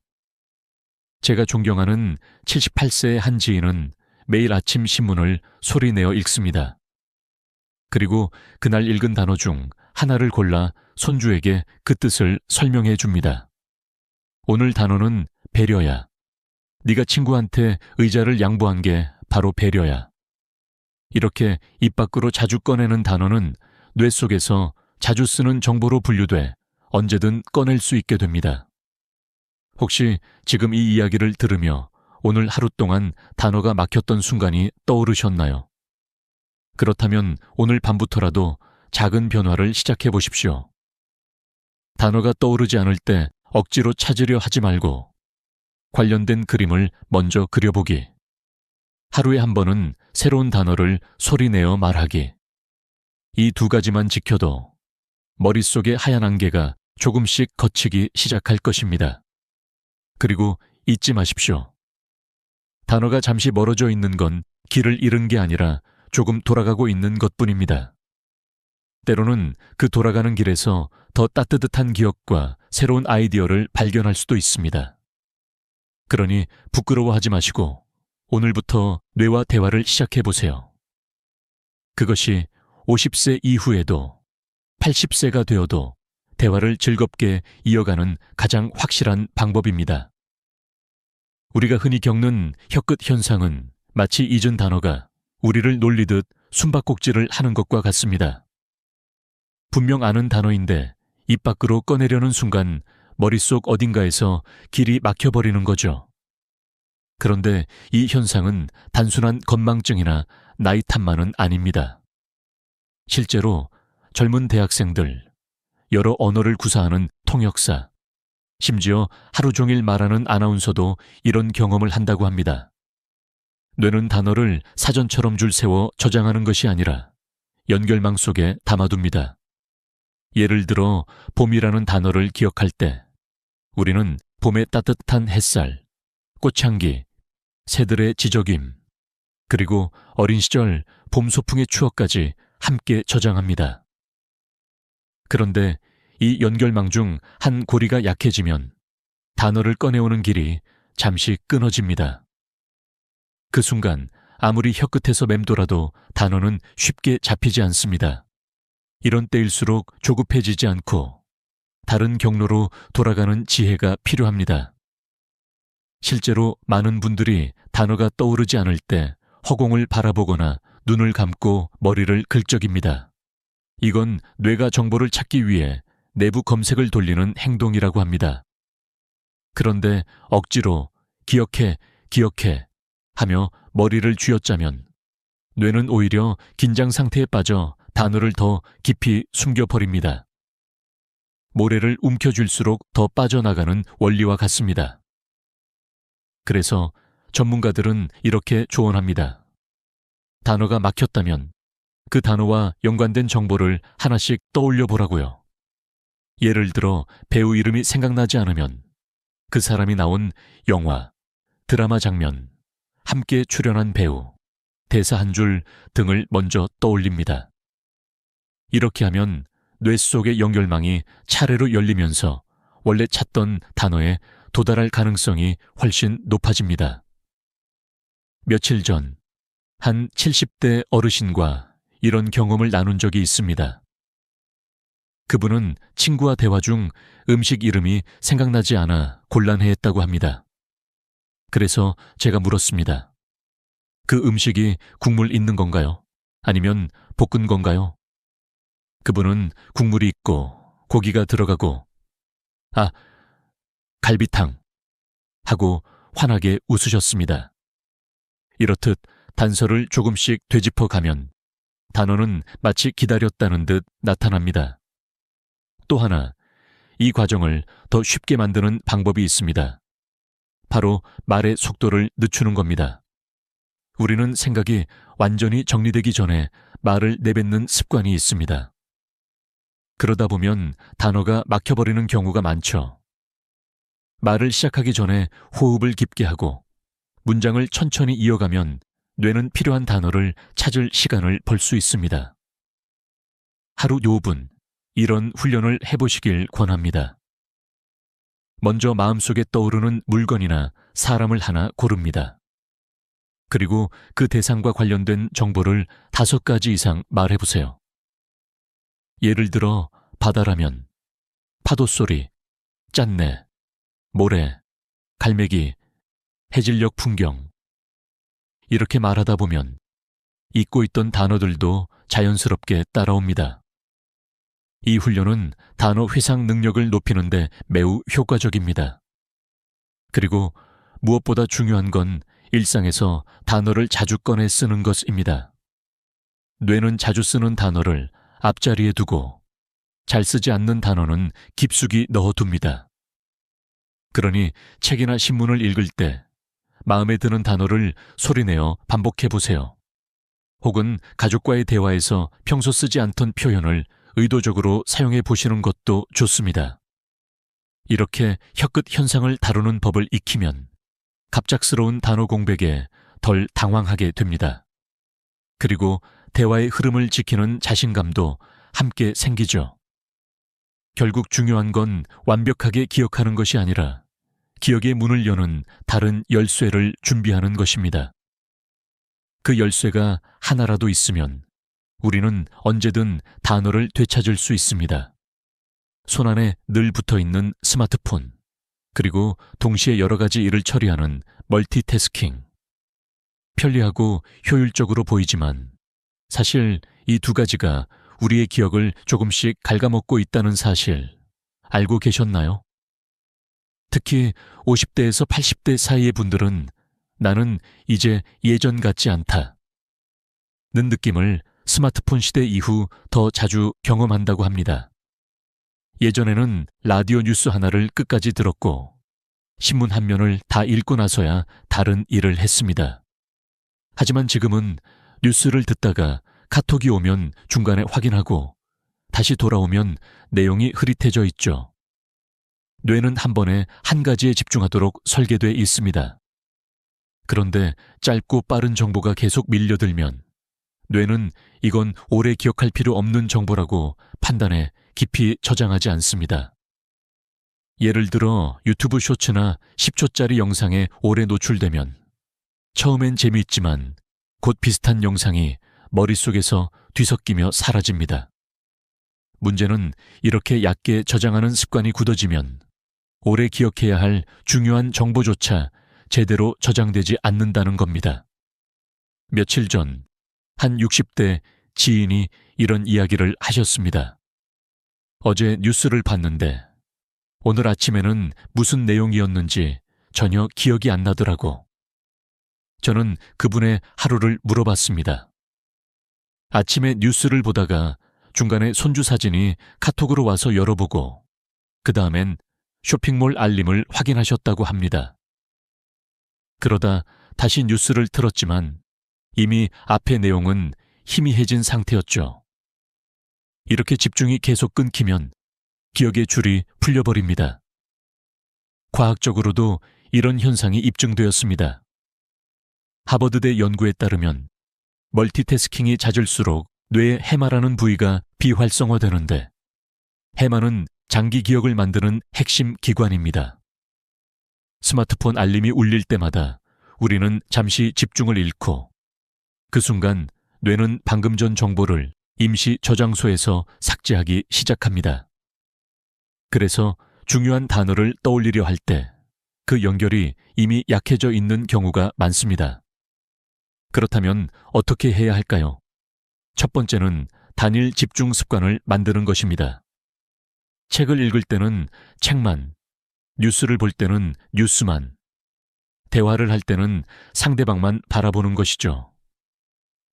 제가 존경하는 78세의 한 지인은 매일 아침 신문을 소리내어 읽습니다. 그리고 그날 읽은 단어 중 하나를 골라 손주에게 그 뜻을 설명해 줍니다. 오늘 단어는 배려야. 네가 친구한테 의자를 양보한 게 바로 배려야. 이렇게 입 밖으로 자주 꺼내는 단어는 뇌 속에서 자주 쓰는 정보로 분류돼 언제든 꺼낼 수 있게 됩니다. 혹시 지금 이 이야기를 들으며 오늘 하루 동안 단어가 막혔던 순간이 떠오르셨나요? 그렇다면 오늘 밤부터라도 작은 변화를 시작해 보십시오. 단어가 떠오르지 않을 때 억지로 찾으려 하지 말고 관련된 그림을 먼저 그려보기. 하루에 한 번은 새로운 단어를 소리내어 말하기. 이 두 가지만 지켜도 머릿속의 하얀 안개가 조금씩 걷히기 시작할 것입니다. 그리고 잊지 마십시오. 단어가 잠시 멀어져 있는 건 길을 잃은 게 아니라 조금 돌아가고 있는 것뿐입니다. 때로는 그 돌아가는 길에서 더 따뜻한 기억과 새로운 아이디어를 발견할 수도 있습니다. 그러니 부끄러워하지 마시고 오늘부터 뇌와 대화를 시작해 보세요. 그것이 50세 이후에도 80세가 되어도 대화를 즐겁게 이어가는 가장 확실한 방법입니다. 우리가 흔히 겪는 혀끝 현상은 마치 잊은 단어가 우리를 놀리듯 숨바꼭질을 하는 것과 같습니다. 분명 아는 단어인데 입 밖으로 꺼내려는 순간 머릿속 어딘가에서 길이 막혀버리는 거죠. 그런데 이 현상은 단순한 건망증이나 나이 탓만은 아닙니다. 실제로 젊은 대학생들, 여러 언어를 구사하는 통역사, 심지어 하루 종일 말하는 아나운서도 이런 경험을 한다고 합니다. 뇌는 단어를 사전처럼 줄 세워 저장하는 것이 아니라 연결망 속에 담아둡니다. 예를 들어 봄이라는 단어를 기억할 때 우리는 봄의 따뜻한 햇살, 꽃향기, 새들의 지저귐, 그리고 어린 시절 봄 소풍의 추억까지 함께 저장합니다. 그런데 이 연결망 중 한 고리가 약해지면 단어를 꺼내오는 길이 잠시 끊어집니다. 그 순간 아무리 혀끝에서 맴돌아도 단어는 쉽게 잡히지 않습니다. 이런 때일수록 조급해지지 않고 다른 경로로 돌아가는 지혜가 필요합니다. 실제로 많은 분들이 단어가 떠오르지 않을 때 허공을 바라보거나 눈을 감고 머리를 긁적입니다. 이건 뇌가 정보를 찾기 위해 내부 검색을 돌리는 행동이라고 합니다. 그런데 억지로 기억해, 기억해 하며 머리를 쥐어짜면 뇌는 오히려 긴장 상태에 빠져 단어를 더 깊이 숨겨버립니다. 모래를 움켜쥘수록 더 빠져나가는 원리와 같습니다. 그래서 전문가들은 이렇게 조언합니다. 단어가 막혔다면 그 단어와 연관된 정보를 하나씩 떠올려 보라고요. 예를 들어 배우 이름이 생각나지 않으면 그 사람이 나온 영화, 드라마 장면, 함께 출연한 배우, 대사 한 줄 등을 먼저 떠올립니다. 이렇게 하면 뇌 속의 연결망이 차례로 열리면서 원래 찾던 단어에 도달할 가능성이 훨씬 높아집니다. 며칠 전 한 70대 어르신과 이런 경험을 나눈 적이 있습니다. 그분은 친구와 대화 중 음식 이름이 생각나지 않아 곤란해했다고 합니다. 그래서 제가 물었습니다. 그 음식이 국물 있는 건가요? 아니면 볶은 건가요? 그분은 국물이 있고 고기가 들어가고 갈비탕 하고 환하게 웃으셨습니다. 이렇듯 단서를 조금씩 되짚어 가면 단어는 마치 기다렸다는 듯 나타납니다. 또 하나, 이 과정을 더 쉽게 만드는 방법이 있습니다. 바로 말의 속도를 늦추는 겁니다. 우리는 생각이 완전히 정리되기 전에 말을 내뱉는 습관이 있습니다. 그러다 보면 단어가 막혀버리는 경우가 많죠. 말을 시작하기 전에 호흡을 깊게 하고 문장을 천천히 이어가면 뇌는 필요한 단어를 찾을 시간을 벌 수 있습니다. 하루 5분 이런 훈련을 해보시길 권합니다. 먼저 마음속에 떠오르는 물건이나 사람을 하나 고릅니다. 그리고 그 대상과 관련된 정보를 5가지 이상 말해보세요. 예를 들어 바다라면 파도 소리, 짠내, 모래, 갈매기, 해질녘 풍경. 이렇게 말하다 보면 잊고 있던 단어들도 자연스럽게 따라옵니다. 이 훈련은 단어 회상 능력을 높이는 데 매우 효과적입니다. 그리고 무엇보다 중요한 건 일상에서 단어를 자주 꺼내 쓰는 것입니다. 뇌는 자주 쓰는 단어를 앞자리에 두고 잘 쓰지 않는 단어는 깊숙이 넣어둡니다. 그러니 책이나 신문을 읽을 때 마음에 드는 단어를 소리내어 반복해 보세요. 혹은 가족과의 대화에서 평소 쓰지 않던 표현을 의도적으로 사용해 보시는 것도 좋습니다. 이렇게 혀끝 현상을 다루는 법을 익히면 갑작스러운 단어 공백에 덜 당황하게 됩니다. 그리고 대화의 흐름을 지키는 자신감도 함께 생기죠. 결국 중요한 건 완벽하게 기억하는 것이 아니라 기억의 문을 여는 다른 열쇠를 준비하는 것입니다. 그 열쇠가 하나라도 있으면 우리는 언제든 단어를 되찾을 수 있습니다. 손안에 늘 붙어있는 스마트폰, 그리고 동시에 여러 가지 일을 처리하는 멀티태스킹. 편리하고 효율적으로 보이지만 사실 이 2가지가 우리의 기억을 조금씩 갉아먹고 있다는 사실 알고 계셨나요? 특히 50대에서 80대 사이의 분들은 나는 이제 예전 같지 않다 는 느낌을 스마트폰 시대 이후 더 자주 경험한다고 합니다. 예전에는 라디오 뉴스 하나를 끝까지 들었고 신문 한 면을 다 읽고 나서야 다른 일을 했습니다. 하지만 지금은 뉴스를 듣다가 카톡이 오면 중간에 확인하고 다시 돌아오면 내용이 흐릿해져 있죠. 뇌는 한 번에 한 가지에 집중하도록 설계돼 있습니다. 그런데 짧고 빠른 정보가 계속 밀려들면 뇌는 이건 오래 기억할 필요 없는 정보라고 판단해 깊이 저장하지 않습니다. 예를 들어 유튜브 쇼츠나 10초짜리 영상에 오래 노출되면 처음엔 재미있지만 곧 비슷한 영상이 머릿속에서 뒤섞이며 사라집니다. 문제는 이렇게 얕게 저장하는 습관이 굳어지면 오래 기억해야 할 중요한 정보조차 제대로 저장되지 않는다는 겁니다. 며칠 전 한 60대 지인이 이런 이야기를 하셨습니다. 어제 뉴스를 봤는데 오늘 아침에는 무슨 내용이었는지 전혀 기억이 안 나더라고. 저는 그분의 하루를 물어봤습니다. 아침에 뉴스를 보다가 중간에 손주 사진이 카톡으로 와서 열어보고 그 다음엔 쇼핑몰 알림을 확인하셨다고 합니다. 그러다 다시 뉴스를 틀었지만 이미 앞의 내용은 희미해진 상태였죠. 이렇게 집중이 계속 끊기면 기억의 줄이 풀려버립니다. 과학적으로도 이런 현상이 입증되었습니다. 하버드대 연구에 따르면 멀티태스킹이 잦을수록 뇌의 해마라는 부위가 비활성화되는데 해마는 장기 기억을 만드는 핵심 기관입니다. 스마트폰 알림이 울릴 때마다 우리는 잠시 집중을 잃고 그 순간 뇌는 방금 전 정보를 임시 저장소에서 삭제하기 시작합니다. 그래서 중요한 단어를 떠올리려 할 때 그 연결이 이미 약해져 있는 경우가 많습니다. 그렇다면 어떻게 해야 할까요? 첫 번째는 단일 집중 습관을 만드는 것입니다. 책을 읽을 때는 책만, 뉴스를 볼 때는 뉴스만, 대화를 할 때는 상대방만 바라보는 것이죠.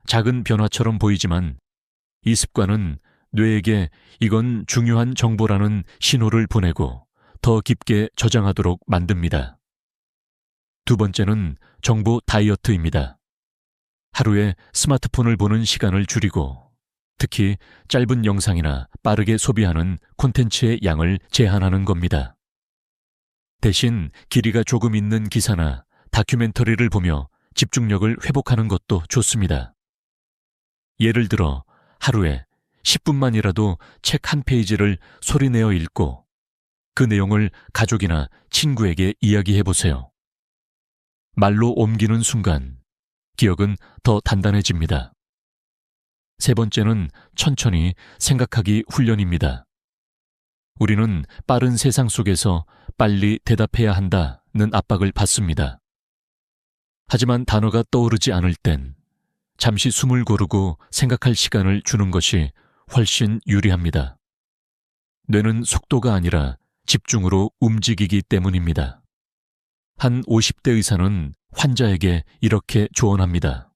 작은 변화처럼 보이지만 이 습관은 뇌에게 이건 중요한 정보라는 신호를 보내고 더 깊게 저장하도록 만듭니다. 두 번째는 정보 다이어트입니다. 하루에 스마트폰을 보는 시간을 줄이고 특히 짧은 영상이나 빠르게 소비하는 콘텐츠의 양을 제한하는 겁니다. 대신 길이가 조금 있는 기사나 다큐멘터리를 보며 집중력을 회복하는 것도 좋습니다. 예를 들어 하루에 10분만이라도 책 한 페이지를 소리내어 읽고 그 내용을 가족이나 친구에게 이야기해 보세요. 말로 옮기는 순간 기억은 더 단단해집니다. 세 번째는 천천히 생각하기 훈련입니다. 우리는 빠른 세상 속에서 빨리 대답해야 한다는 압박을 받습니다. 하지만 단어가 떠오르지 않을 땐 잠시 숨을 고르고 생각할 시간을 주는 것이 훨씬 유리합니다. 뇌는 속도가 아니라 집중으로 움직이기 때문입니다. 한 50대 의사는 환자에게 이렇게 조언합니다.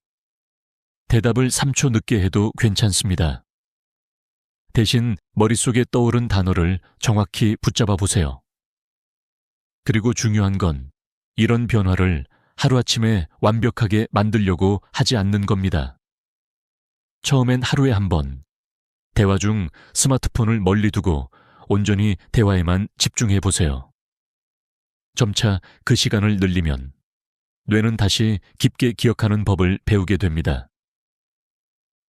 대답을 3초 늦게 해도 괜찮습니다. 대신 머릿속에 떠오른 단어를 정확히 붙잡아 보세요. 그리고 중요한 건 이런 변화를 하루아침에 완벽하게 만들려고 하지 않는 겁니다. 처음엔 하루에 한 번, 대화 중 스마트폰을 멀리 두고 온전히 대화에만 집중해 보세요. 점차 그 시간을 늘리면 뇌는 다시 깊게 기억하는 법을 배우게 됩니다.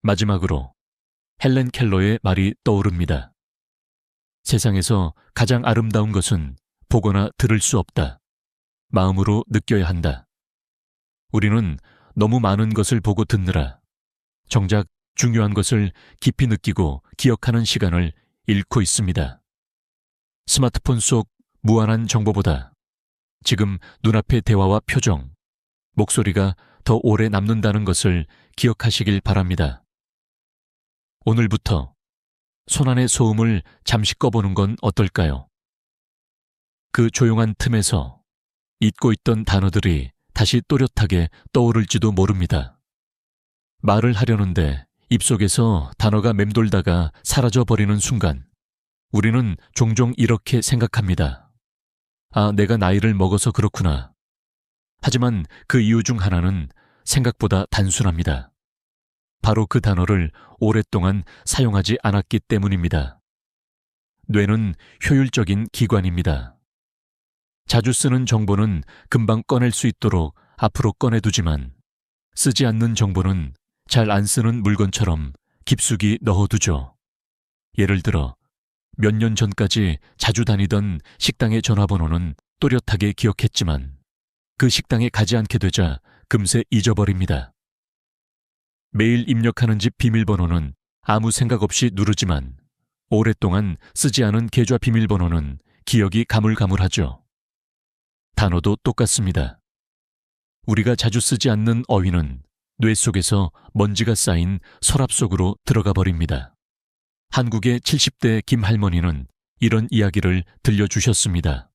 마지막으로 헬렌 켈러의 말이 떠오릅니다. 세상에서 가장 아름다운 것은 보거나 들을 수 없다. 마음으로 느껴야 한다. 우리는 너무 많은 것을 보고 듣느라 정작 중요한 것을 깊이 느끼고 기억하는 시간을 잃고 있습니다. 스마트폰 속 무한한 정보보다 지금 눈앞의 대화와 표정, 목소리가 더 오래 남는다는 것을 기억하시길 바랍니다. 오늘부터 손안의 소음을 잠시 꺼보는 건 어떨까요? 그 조용한 틈에서 잊고 있던 단어들이 다시 또렷하게 떠오를지도 모릅니다. 말을 하려는데 입속에서 단어가 맴돌다가 사라져버리는 순간 우리는 종종 이렇게 생각합니다. 아, 내가 나이를 먹어서 그렇구나. 하지만 그 이유 중 하나는 생각보다 단순합니다. 바로 그 단어를 오랫동안 사용하지 않았기 때문입니다. 뇌는 효율적인 기관입니다. 자주 쓰는 정보는 금방 꺼낼 수 있도록 앞으로 꺼내두지만 쓰지 않는 정보는 잘 안 쓰는 물건처럼 깊숙이 넣어두죠. 예를 들어 몇 년 전까지 자주 다니던 식당의 전화번호는 또렷하게 기억했지만 그 식당에 가지 않게 되자 금세 잊어버립니다. 매일 입력하는 집 비밀번호는 아무 생각 없이 누르지만 오랫동안 쓰지 않은 계좌 비밀번호는 기억이 가물가물하죠. 단어도 똑같습니다. 우리가 자주 쓰지 않는 어휘는 뇌 속에서 먼지가 쌓인 서랍 속으로 들어가 버립니다. 한국의 70대 김 할머니는 이런 이야기를 들려주셨습니다.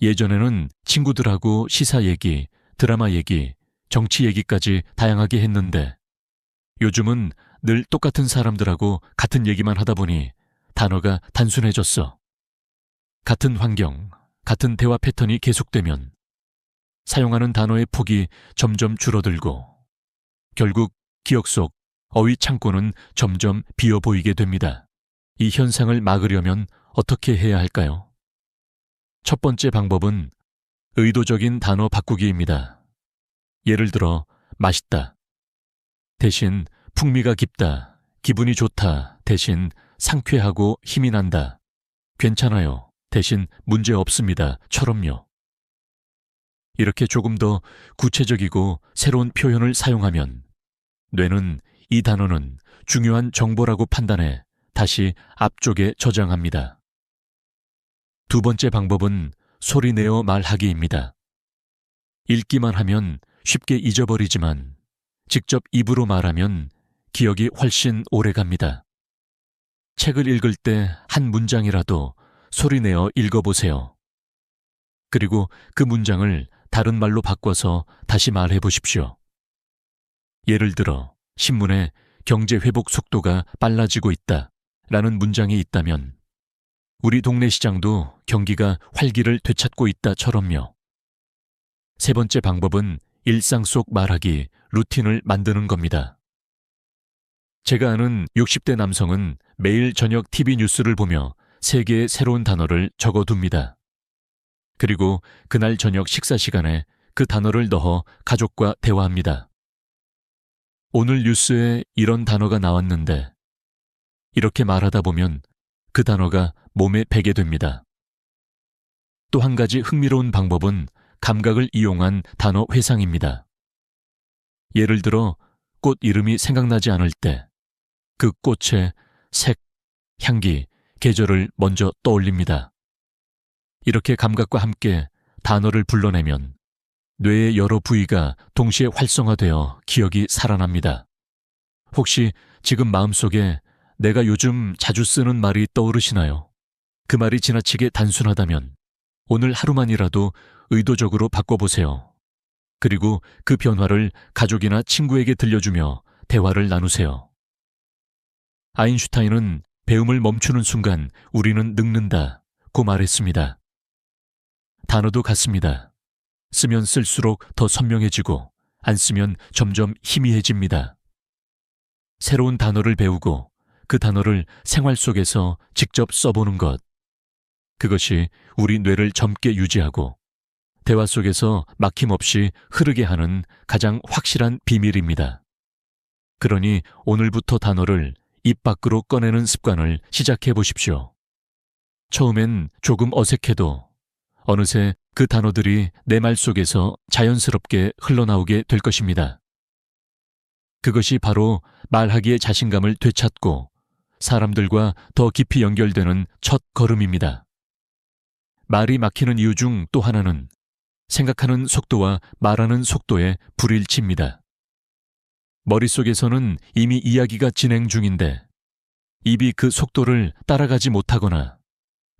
예전에는 친구들하고 시사 얘기, 드라마 얘기, 정치 얘기까지 다양하게 했는데 요즘은 늘 똑같은 사람들하고 같은 얘기만 하다 보니 단어가 단순해졌어. 같은 환경, 같은 대화 패턴이 계속되면 사용하는 단어의 폭이 점점 줄어들고 결국 기억 속 어휘 창고는 점점 비어 보이게 됩니다. 이 현상을 막으려면 어떻게 해야 할까요? 첫 번째 방법은 의도적인 단어 바꾸기입니다. 예를 들어 맛있다 대신 풍미가 깊다, 기분이 좋다 대신 상쾌하고 힘이 난다, 괜찮아요 대신 문제 없습니다 처럼요. 이렇게 조금 더 구체적이고 새로운 표현을 사용하면 뇌는 이 단어는 중요한 정보라고 판단해 다시 앞쪽에 저장합니다. 두 번째 방법은 소리내어 말하기입니다. 읽기만 하면 쉽게 잊어버리지만 직접 입으로 말하면 기억이 훨씬 오래 갑니다. 책을 읽을 때 한 문장이라도 소리내어 읽어보세요. 그리고 그 문장을 다른 말로 바꿔서 다시 말해 보십시오. 예를 들어 신문에 경제 회복 속도가 빨라지고 있다 라는 문장이 있다면 우리 동네 시장도 경기가 활기를 되찾고 있다처럼요. 세 번째 방법은 일상 속 말하기, 루틴을 만드는 겁니다. 제가 아는 60대 남성은 매일 저녁 TV 뉴스를 보며 3개의 새로운 단어를 적어둡니다. 그리고 그날 저녁 식사 시간에 그 단어를 넣어 가족과 대화합니다. 오늘 뉴스에 이런 단어가 나왔는데, 이렇게 말하다 보면 그 단어가 몸에 배게 됩니다. 또 한 가지 흥미로운 방법은 감각을 이용한 단어 회상입니다. 예를 들어 꽃 이름이 생각나지 않을 때 그 꽃의 색, 향기, 계절을 먼저 떠올립니다. 이렇게 감각과 함께 단어를 불러내면 뇌의 여러 부위가 동시에 활성화되어 기억이 살아납니다. 혹시 지금 마음속에 내가 요즘 자주 쓰는 말이 떠오르시나요? 그 말이 지나치게 단순하다면 오늘 하루만이라도 의도적으로 바꿔보세요. 그리고 그 변화를 가족이나 친구에게 들려주며 대화를 나누세요. 아인슈타인은 배움을 멈추는 순간 우리는 늙는다고 말했습니다. 단어도 같습니다. 쓰면 쓸수록 더 선명해지고 안 쓰면 점점 희미해집니다. 새로운 단어를 배우고 그 단어를 생활 속에서 직접 써보는 것. 그것이 우리 뇌를 젊게 유지하고 대화 속에서 막힘없이 흐르게 하는 가장 확실한 비밀입니다. 그러니 오늘부터 단어를 입 밖으로 꺼내는 습관을 시작해 보십시오. 처음엔 조금 어색해도 어느새 그 단어들이 내 말 속에서 자연스럽게 흘러나오게 될 것입니다. 그것이 바로 말하기의 자신감을 되찾고 사람들과 더 깊이 연결되는 첫 걸음입니다. 말이 막히는 이유 중 또 하나는 생각하는 속도와 말하는 속도의 불일치입니다. 머릿속에서는 이미 이야기가 진행 중인데 입이 그 속도를 따라가지 못하거나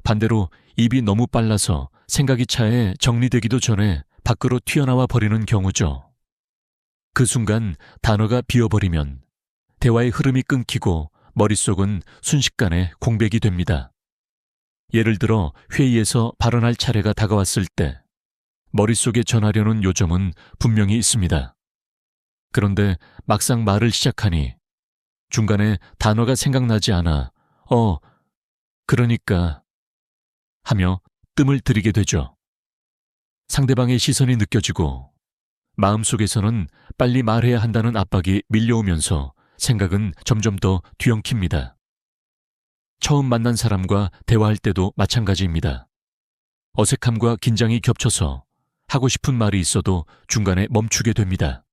반대로 입이 너무 빨라서 생각이 차에 정리되기도 전에 밖으로 튀어나와 버리는 경우죠. 그 순간 단어가 비어버리면 대화의 흐름이 끊기고 머릿속은 순식간에 공백이 됩니다. 예를 들어 회의에서 발언할 차례가 다가왔을 때 머릿속에 전하려는 요점은 분명히 있습니다. 그런데 막상 말을 시작하니 중간에 단어가 생각나지 않아 그러니까 하며 뜸을 들이게 되죠. 상대방의 시선이 느껴지고 마음속에서는 빨리 말해야 한다는 압박이 밀려오면서 생각은 점점 더 뒤엉킵니다. 처음 만난 사람과 대화할 때도 마찬가지입니다. 어색함과 긴장이 겹쳐서 하고 싶은 말이 있어도 중간에 멈추게 됩니다.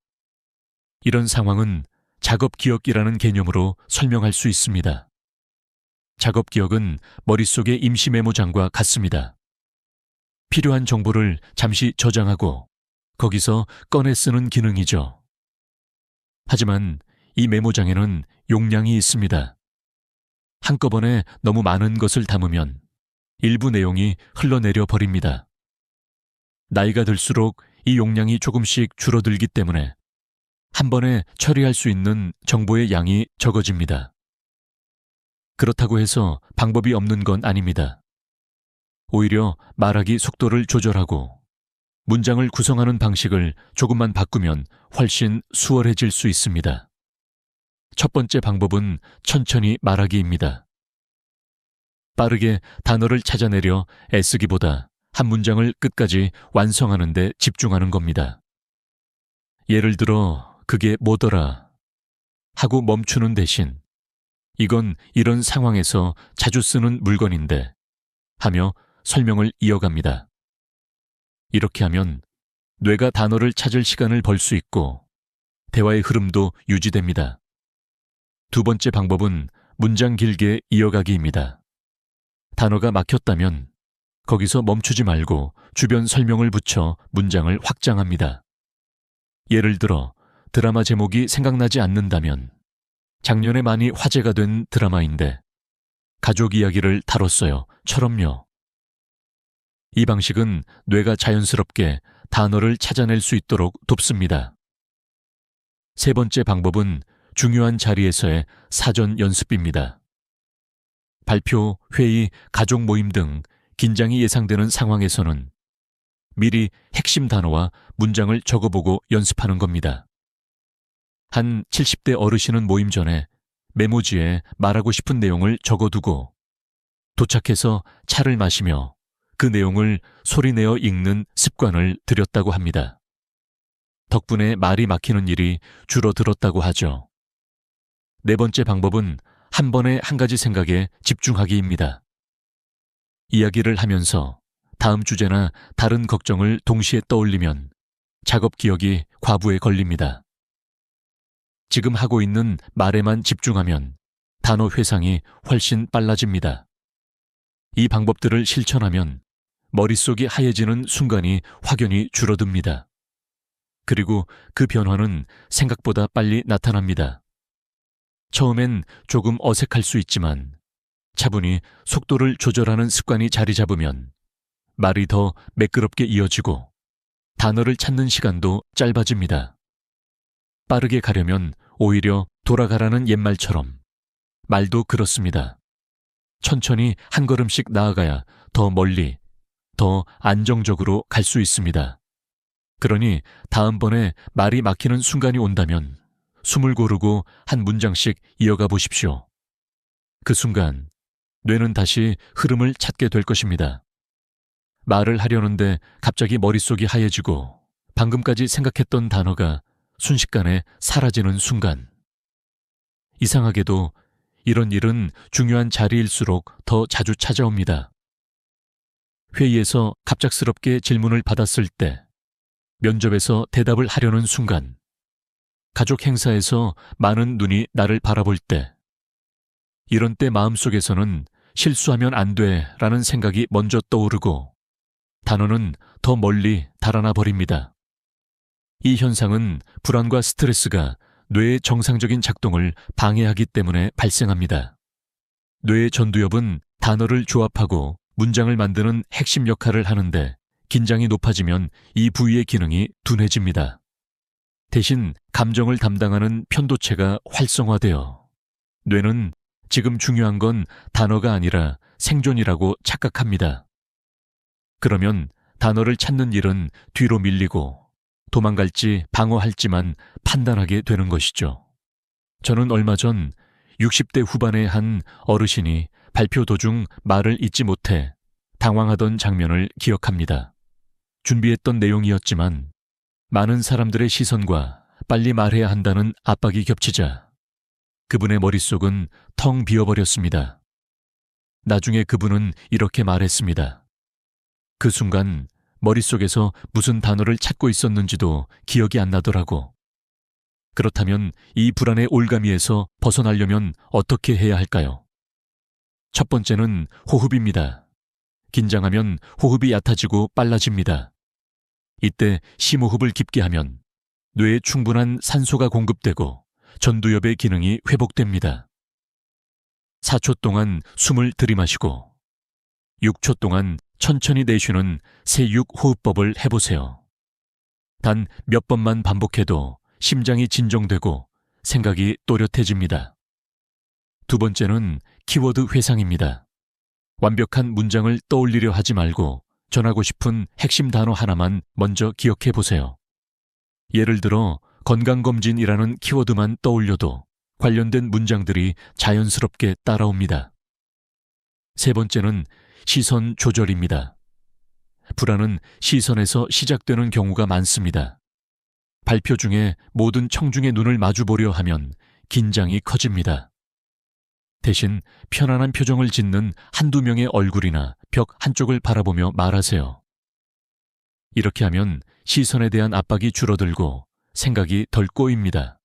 이런 상황은 작업 기억이라는 개념으로 설명할 수 있습니다. 작업 기억은 머릿속의 임시 메모장과 같습니다. 필요한 정보를 잠시 저장하고 거기서 꺼내 쓰는 기능이죠. 하지만 이 메모장에는 용량이 있습니다. 한꺼번에 너무 많은 것을 담으면 일부 내용이 흘러내려 버립니다. 나이가 들수록 이 용량이 조금씩 줄어들기 때문에 한 번에 처리할 수 있는 정보의 양이 적어집니다. 그렇다고 해서 방법이 없는 건 아닙니다. 오히려 말하기 속도를 조절하고 문장을 구성하는 방식을 조금만 바꾸면 훨씬 수월해질 수 있습니다. 첫 번째 방법은 천천히 말하기입니다. 빠르게 단어를 찾아내려 애쓰기보다 한 문장을 끝까지 완성하는 데 집중하는 겁니다. 예를 들어 그게 뭐더라 하고 멈추는 대신 이건 이런 상황에서 자주 쓰는 물건인데 하며 설명을 이어갑니다. 이렇게 하면 뇌가 단어를 찾을 시간을 벌 수 있고 대화의 흐름도 유지됩니다. 두 번째 방법은 문장 길게 이어가기입니다. 단어가 막혔다면 거기서 멈추지 말고 주변 설명을 붙여 문장을 확장합니다. 예를 들어 드라마 제목이 생각나지 않는다면 작년에 많이 화제가 된 드라마인데 가족 이야기를 다뤘어요. 처럼요. 이 방식은 뇌가 자연스럽게 단어를 찾아낼 수 있도록 돕습니다. 세 번째 방법은 중요한 자리에서의 사전 연습입니다. 발표, 회의, 가족 모임 등 긴장이 예상되는 상황에서는 미리 핵심 단어와 문장을 적어보고 연습하는 겁니다. 한 70대 어르신은 모임 전에 메모지에 말하고 싶은 내용을 적어두고 도착해서 차를 마시며 그 내용을 소리내어 읽는 습관을 들였다고 합니다. 덕분에 말이 막히는 일이 줄어들었다고 하죠. 네 번째 방법은 한 번에 한 가지 생각에 집중하기입니다. 이야기를 하면서 다음 주제나 다른 걱정을 동시에 떠올리면 작업 기억이 과부에 걸립니다. 지금 하고 있는 말에만 집중하면 단어 회상이 훨씬 빨라집니다. 이 방법들을 실천하면 머릿속이 하얘지는 순간이 확연히 줄어듭니다. 그리고 그 변화는 생각보다 빨리 나타납니다. 처음엔 조금 어색할 수 있지만 차분히 속도를 조절하는 습관이 자리 잡으면 말이 더 매끄럽게 이어지고 단어를 찾는 시간도 짧아집니다. 빠르게 가려면 오히려 돌아가라는 옛말처럼 말도 그렇습니다. 천천히 한 걸음씩 나아가야 더 멀리, 더 안정적으로 갈 수 있습니다. 그러니 다음번에 말이 막히는 순간이 온다면 숨을 고르고 한 문장씩 이어가 보십시오. 그 순간 뇌는 다시 흐름을 찾게 될 것입니다. 말을 하려는데 갑자기 머릿속이 하얘지고 방금까지 생각했던 단어가 순식간에 사라지는 순간. 이상하게도 이런 일은 중요한 자리일수록 더 자주 찾아옵니다. 회의에서 갑작스럽게 질문을 받았을 때, 면접에서 대답을 하려는 순간, 가족 행사에서 많은 눈이 나를 바라볼 때, 이런 때 마음속에서는 실수하면 안 돼라는 생각이 먼저 떠오르고 단어는 더 멀리 달아나 버립니다. 이 현상은 불안과 스트레스가 뇌의 정상적인 작동을 방해하기 때문에 발생합니다. 뇌의 전두엽은 단어를 조합하고 문장을 만드는 핵심 역할을 하는데 긴장이 높아지면 이 부위의 기능이 둔해집니다. 대신 감정을 담당하는 편도체가 활성화되어 뇌는 지금 중요한 건 단어가 아니라 생존이라고 착각합니다. 그러면 단어를 찾는 일은 뒤로 밀리고 도망갈지 방어할지만 판단하게 되는 것이죠. 저는 얼마 전 60대 후반의 한 어르신이 발표 도중 말을 잇지 못해 당황하던 장면을 기억합니다. 준비했던 내용이었지만 많은 사람들의 시선과 빨리 말해야 한다는 압박이 겹치자 그분의 머릿속은 텅 비어버렸습니다. 나중에 그분은 이렇게 말했습니다. 그 순간 머릿속에서 무슨 단어를 찾고 있었는지도 기억이 안 나더라고. 그렇다면 이 불안의 올가미에서 벗어나려면 어떻게 해야 할까요? 첫 번째는 호흡입니다. 긴장하면 호흡이 얕아지고 빨라집니다. 이때 심호흡을 깊게 하면 뇌에 충분한 산소가 공급되고 전두엽의 기능이 회복됩니다. 4초 동안 숨을 들이마시고 6초 동안 천천히 내쉬는 세6호흡법을 해보세요. 단 몇 번만 반복해도 심장이 진정되고 생각이 또렷해집니다. 두 번째는 키워드 회상입니다. 완벽한 문장을 떠올리려 하지 말고 전하고 싶은 핵심 단어 하나만 먼저 기억해 보세요. 예를 들어 건강검진이라는 키워드만 떠올려도 관련된 문장들이 자연스럽게 따라옵니다. 세 번째는 시선 조절입니다. 불안은 시선에서 시작되는 경우가 많습니다. 발표 중에 모든 청중의 눈을 마주보려 하면 긴장이 커집니다. 대신 편안한 표정을 짓는 한두 명의 얼굴이나 벽 한쪽을 바라보며 말하세요. 이렇게 하면 시선에 대한 압박이 줄어들고 생각이 덜 꼬입니다.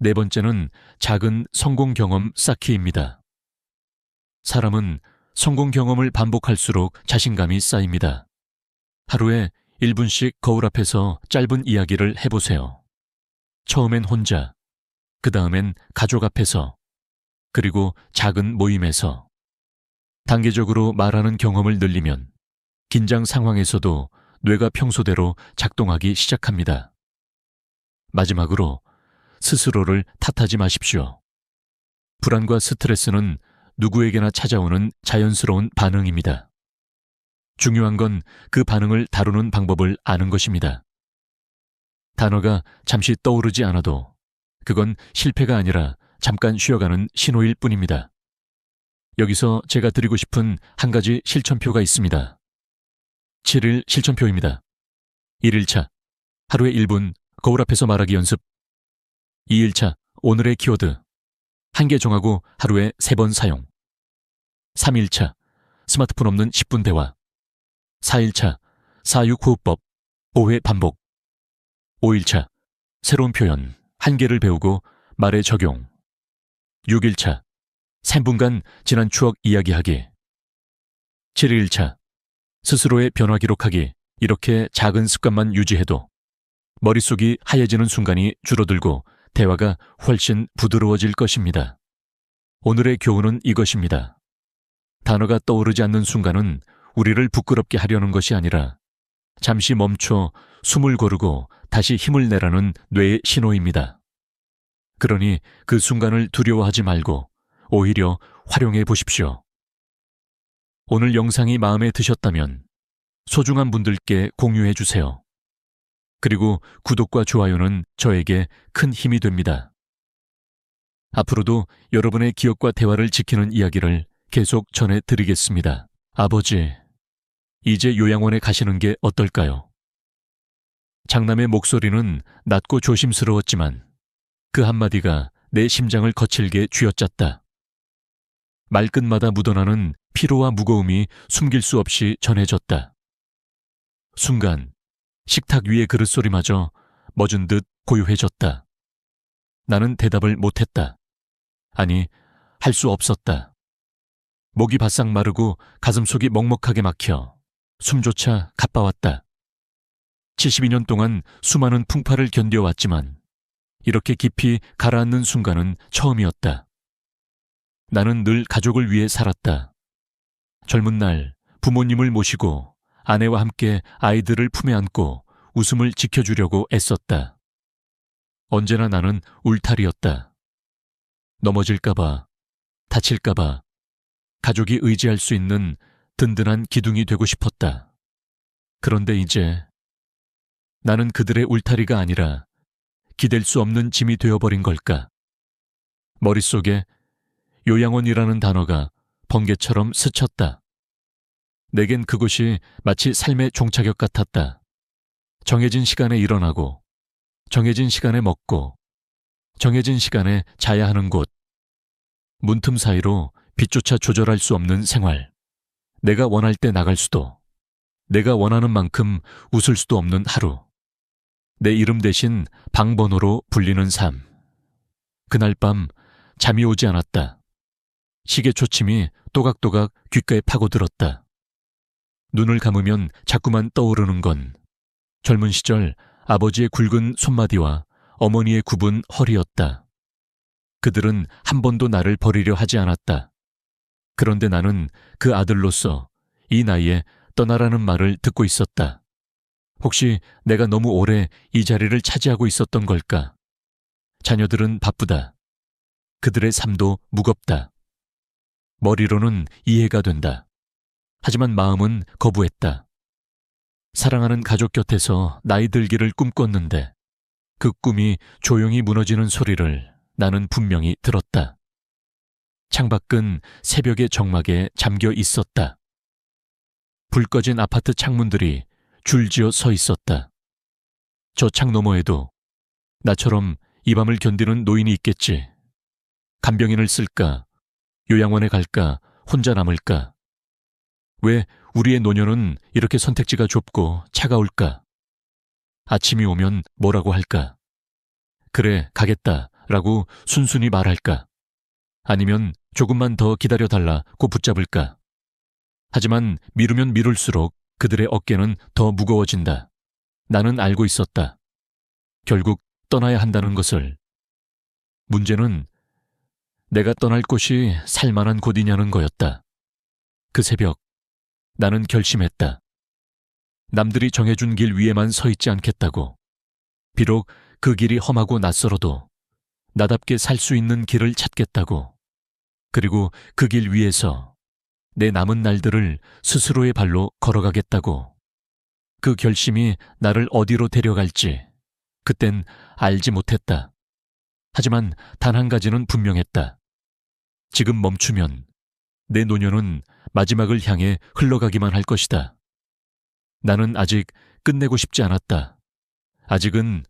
네 번째는 작은 성공 경험 쌓기입니다. 사람은 성공 경험을 반복할수록 자신감이 쌓입니다. 하루에 1분씩 거울 앞에서 짧은 이야기를 해보세요. 처음엔 혼자, 그 다음엔 가족 앞에서, 그리고 작은 모임에서. 단계적으로 말하는 경험을 늘리면 긴장 상황에서도 뇌가 평소대로 작동하기 시작합니다. 마지막으로 스스로를 탓하지 마십시오. 불안과 스트레스는 누구에게나 찾아오는 자연스러운 반응입니다. 중요한 건 그 반응을 다루는 방법을 아는 것입니다. 단어가 잠시 떠오르지 않아도 그건 실패가 아니라 잠깐 쉬어가는 신호일 뿐입니다. 여기서 제가 드리고 싶은 한 가지 실천표가 있습니다. 7일 실천표입니다. 1일차, 하루에 1분 거울 앞에서 말하기 연습. 2일차, 오늘의 키워드. 한 개 정하고 하루에 3번 사용. 3일차, 스마트폰 없는 10분 대화. 4일차, 4-6호흡법, 5회 반복. 5일차, 새로운 표현, 한 개를 배우고 말에 적용. 6일차, 3분간 지난 추억 이야기하기. 7일차, 스스로의 변화 기록하기. 이렇게 작은 습관만 유지해도 머릿속이 하얘지는 순간이 줄어들고 대화가 훨씬 부드러워질 것입니다. 오늘의 교훈은 이것입니다. 단어가 떠오르지 않는 순간은 우리를 부끄럽게 하려는 것이 아니라 잠시 멈춰 숨을 고르고 다시 힘을 내라는 뇌의 신호입니다. 그러니 그 순간을 두려워하지 말고 오히려 활용해 보십시오. 오늘 영상이 마음에 드셨다면 소중한 분들께 공유해 주세요. 그리고 구독과 좋아요는 저에게 큰 힘이 됩니다. 앞으로도 여러분의 기억과 대화를 지키는 이야기를 계속 전해드리겠습니다. 아버지, 이제 요양원에 가시는 게 어떨까요? 장남의 목소리는 낮고 조심스러웠지만 그 한마디가 내 심장을 거칠게 쥐어짰다. 말끝마다 묻어나는 피로와 무거움이 숨길 수 없이 전해졌다. 순간 식탁 위의 그릇소리마저 멎은 듯 고요해졌다. 나는 대답을 못했다. 아니, 할 수 없었다. 목이 바싹 마르고 가슴속이 먹먹하게 막혀 숨조차 가빠왔다. 72년 동안 수많은 풍파를 견뎌왔지만 이렇게 깊이 가라앉는 순간은 처음이었다. 나는 늘 가족을 위해 살았다. 젊은 날 부모님을 모시고 아내와 함께 아이들을 품에 안고 웃음을 지켜주려고 애썼다. 언제나 나는 울타리였다. 넘어질까봐, 다칠까봐 가족이 의지할 수 있는 든든한 기둥이 되고 싶었다. 그런데 이제 나는 그들의 울타리가 아니라 기댈 수 없는 짐이 되어버린 걸까? 머릿속에 요양원이라는 단어가 번개처럼 스쳤다. 내겐 그곳이 마치 삶의 종착역 같았다. 정해진 시간에 일어나고, 정해진 시간에 먹고, 정해진 시간에 자야 하는 곳. 문틈 사이로 빛조차 조절할 수 없는 생활. 내가 원할 때 나갈 수도, 내가 원하는 만큼 웃을 수도 없는 하루. 내 이름 대신 방번호로 불리는 삶. 그날 밤 잠이 오지 않았다. 시계 초침이 또각또각 귓가에 파고들었다. 눈을 감으면 자꾸만 떠오르는 건 젊은 시절 아버지의 굵은 손마디와 어머니의 굽은 허리였다. 그들은 한 번도 나를 버리려 하지 않았다. 그런데 나는 그 아들로서 이 나이에 떠나라는 말을 듣고 있었다. 혹시 내가 너무 오래 이 자리를 차지하고 있었던 걸까? 자녀들은 바쁘다. 그들의 삶도 무겁다. 머리로는 이해가 된다. 하지만 마음은 거부했다. 사랑하는 가족 곁에서 나이 들기를 꿈꿨는데 그 꿈이 조용히 무너지는 소리를 나는 분명히 들었다. 창밖은 새벽의 정막에 잠겨 있었다. 불 꺼진 아파트 창문들이 줄지어 서 있었다. 저 창 너머에도 나처럼 이 밤을 견디는 노인이 있겠지. 간병인을 쓸까? 요양원에 갈까? 혼자 남을까? 왜 우리의 노년은 이렇게 선택지가 좁고 차가울까? 아침이 오면 뭐라고 할까? 그래, 가겠다라고 순순히 말할까? 아니면 조금만 더 기다려달라고 붙잡을까? 하지만 미루면 미룰수록 그들의 어깨는 더 무거워진다. 나는 알고 있었다. 결국 떠나야 한다는 것을. 문제는 내가 떠날 곳이 살만한 곳이냐는 거였다. 그 새벽 나는 결심했다. 남들이 정해준 길 위에만 서 있지 않겠다고. 비록 그 길이 험하고 낯설어도 나답게 살 수 있는 길을 찾겠다고. 그리고 그 길 위에서 내 남은 날들을 스스로의 발로 걸어가겠다고. 그 결심이 나를 어디로 데려갈지 그땐 알지 못했다. 하지만 단 한 가지는 분명했다. 지금 멈추면 내 노년은 마지막을 향해 흘러가기만 할 것이다. 나는 아직 끝내고 싶지 않았다. 아직은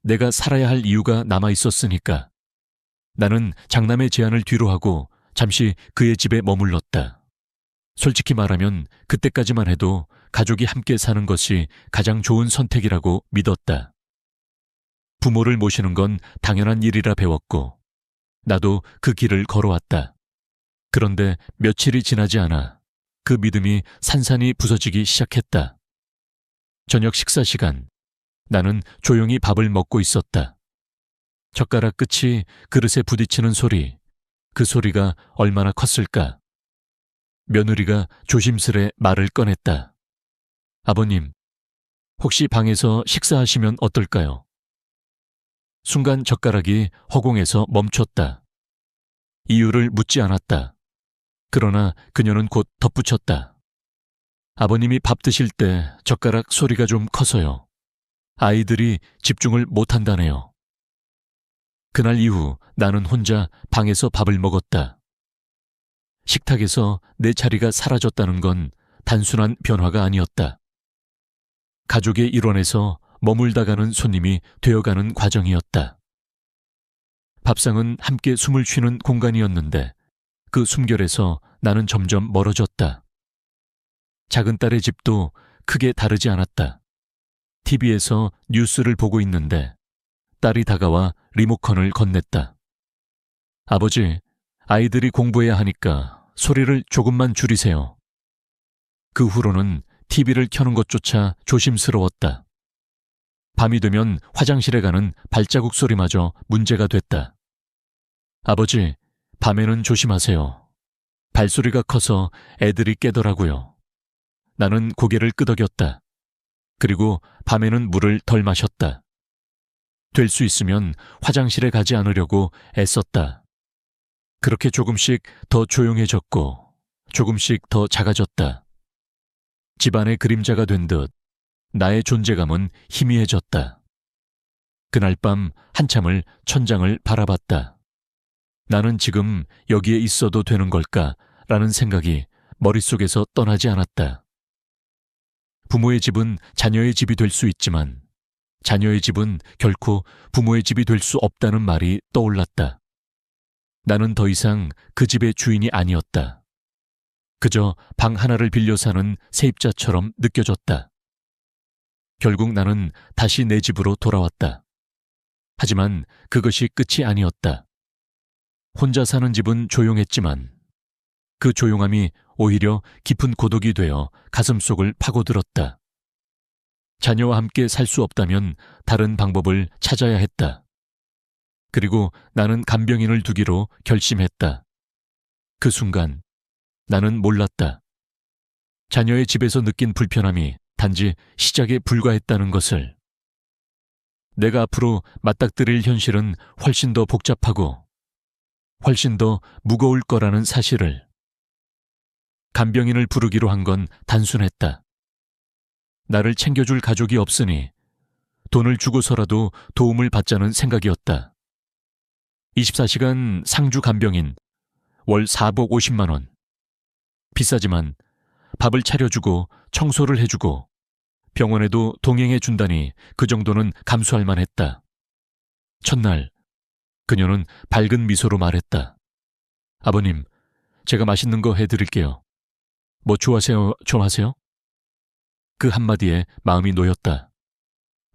내가 살아야 할 이유가 남아 있었으니까. 나는 장남의 제안을 뒤로하고 잠시 그의 집에 머물렀다. 솔직히 말하면 그때까지만 해도 가족이 함께 사는 것이 가장 좋은 선택이라고 믿었다. 부모를 모시는 건 당연한 일이라 배웠고 나도 그 길을 걸어왔다. 그런데 며칠이 지나지 않아 그 믿음이 산산이 부서지기 시작했다. 저녁 식사 시간, 나는 조용히 밥을 먹고 있었다. 젓가락 끝이 그릇에 부딪히는 소리, 그 소리가 얼마나 컸을까? 며느리가 조심스레 말을 꺼냈다. 아버님, 혹시 방에서 식사하시면 어떨까요? 순간 젓가락이 허공에서 멈췄다. 이유를 묻지 않았다. 그러나 그녀는 곧 덧붙였다. 아버님이 밥 드실 때 젓가락 소리가 좀 커서요. 아이들이 집중을 못한다네요. 그날 이후 나는 혼자 방에서 밥을 먹었다. 식탁에서 내 자리가 사라졌다는 건 단순한 변화가 아니었다. 가족의 일원에서 머물다 가는 손님이 되어가는 과정이었다. 밥상은 함께 숨을 쉬는 공간이었는데 그 숨결에서 나는 점점 멀어졌다. 작은 딸의 집도 크게 다르지 않았다. TV에서 뉴스를 보고 있는데 딸이 다가와 리모컨을 건넸다. 아버지, 아이들이 공부해야 하니까 소리를 조금만 줄이세요. 그 후로는 TV를 켜는 것조차 조심스러웠다. 밤이 되면 화장실에 가는 발자국 소리마저 문제가 됐다. 아버지, 밤에는 조심하세요. 발소리가 커서 애들이 깨더라고요. 나는 고개를 끄덕였다. 그리고 밤에는 물을 덜 마셨다. 될 수 있으면 화장실에 가지 않으려고 애썼다. 그렇게 조금씩 더 조용해졌고 조금씩 더 작아졌다. 집안의 그림자가 된 듯 나의 존재감은 희미해졌다. 그날 밤 한참을 천장을 바라봤다. 나는 지금 여기에 있어도 되는 걸까라는 생각이 머릿속에서 떠나지 않았다. 부모의 집은 자녀의 집이 될 수 있지만 자녀의 집은 결코 부모의 집이 될 수 없다는 말이 떠올랐다. 나는 더 이상 그 집의 주인이 아니었다. 그저 방 하나를 빌려 사는 세입자처럼 느껴졌다. 결국 나는 다시 내 집으로 돌아왔다. 하지만 그것이 끝이 아니었다. 혼자 사는 집은 조용했지만 그 조용함이 오히려 깊은 고독이 되어 가슴속을 파고들었다. 자녀와 함께 살 수 없다면 다른 방법을 찾아야 했다. 그리고 나는 간병인을 두기로 결심했다. 그 순간 나는 몰랐다. 자녀의 집에서 느낀 불편함이 단지 시작에 불과했다는 것을. 내가 앞으로 맞닥뜨릴 현실은 훨씬 더 복잡하고 훨씬 더 무거울 거라는 사실을. 간병인을 부르기로 한 건 단순했다. 나를 챙겨줄 가족이 없으니 돈을 주고서라도 도움을 받자는 생각이었다. 24시간 상주 간병인, 월 4복 50만 원. 비싸지만 밥을 차려주고 청소를 해주고 병원에도 동행해 준다니 그 정도는 감수할 만했다. 첫날 그녀는 밝은 미소로 말했다. 아버님, 제가 맛있는 거 해드릴게요. 뭐 좋아하세요? 좋아하세요? 그 한마디에 마음이 놓였다.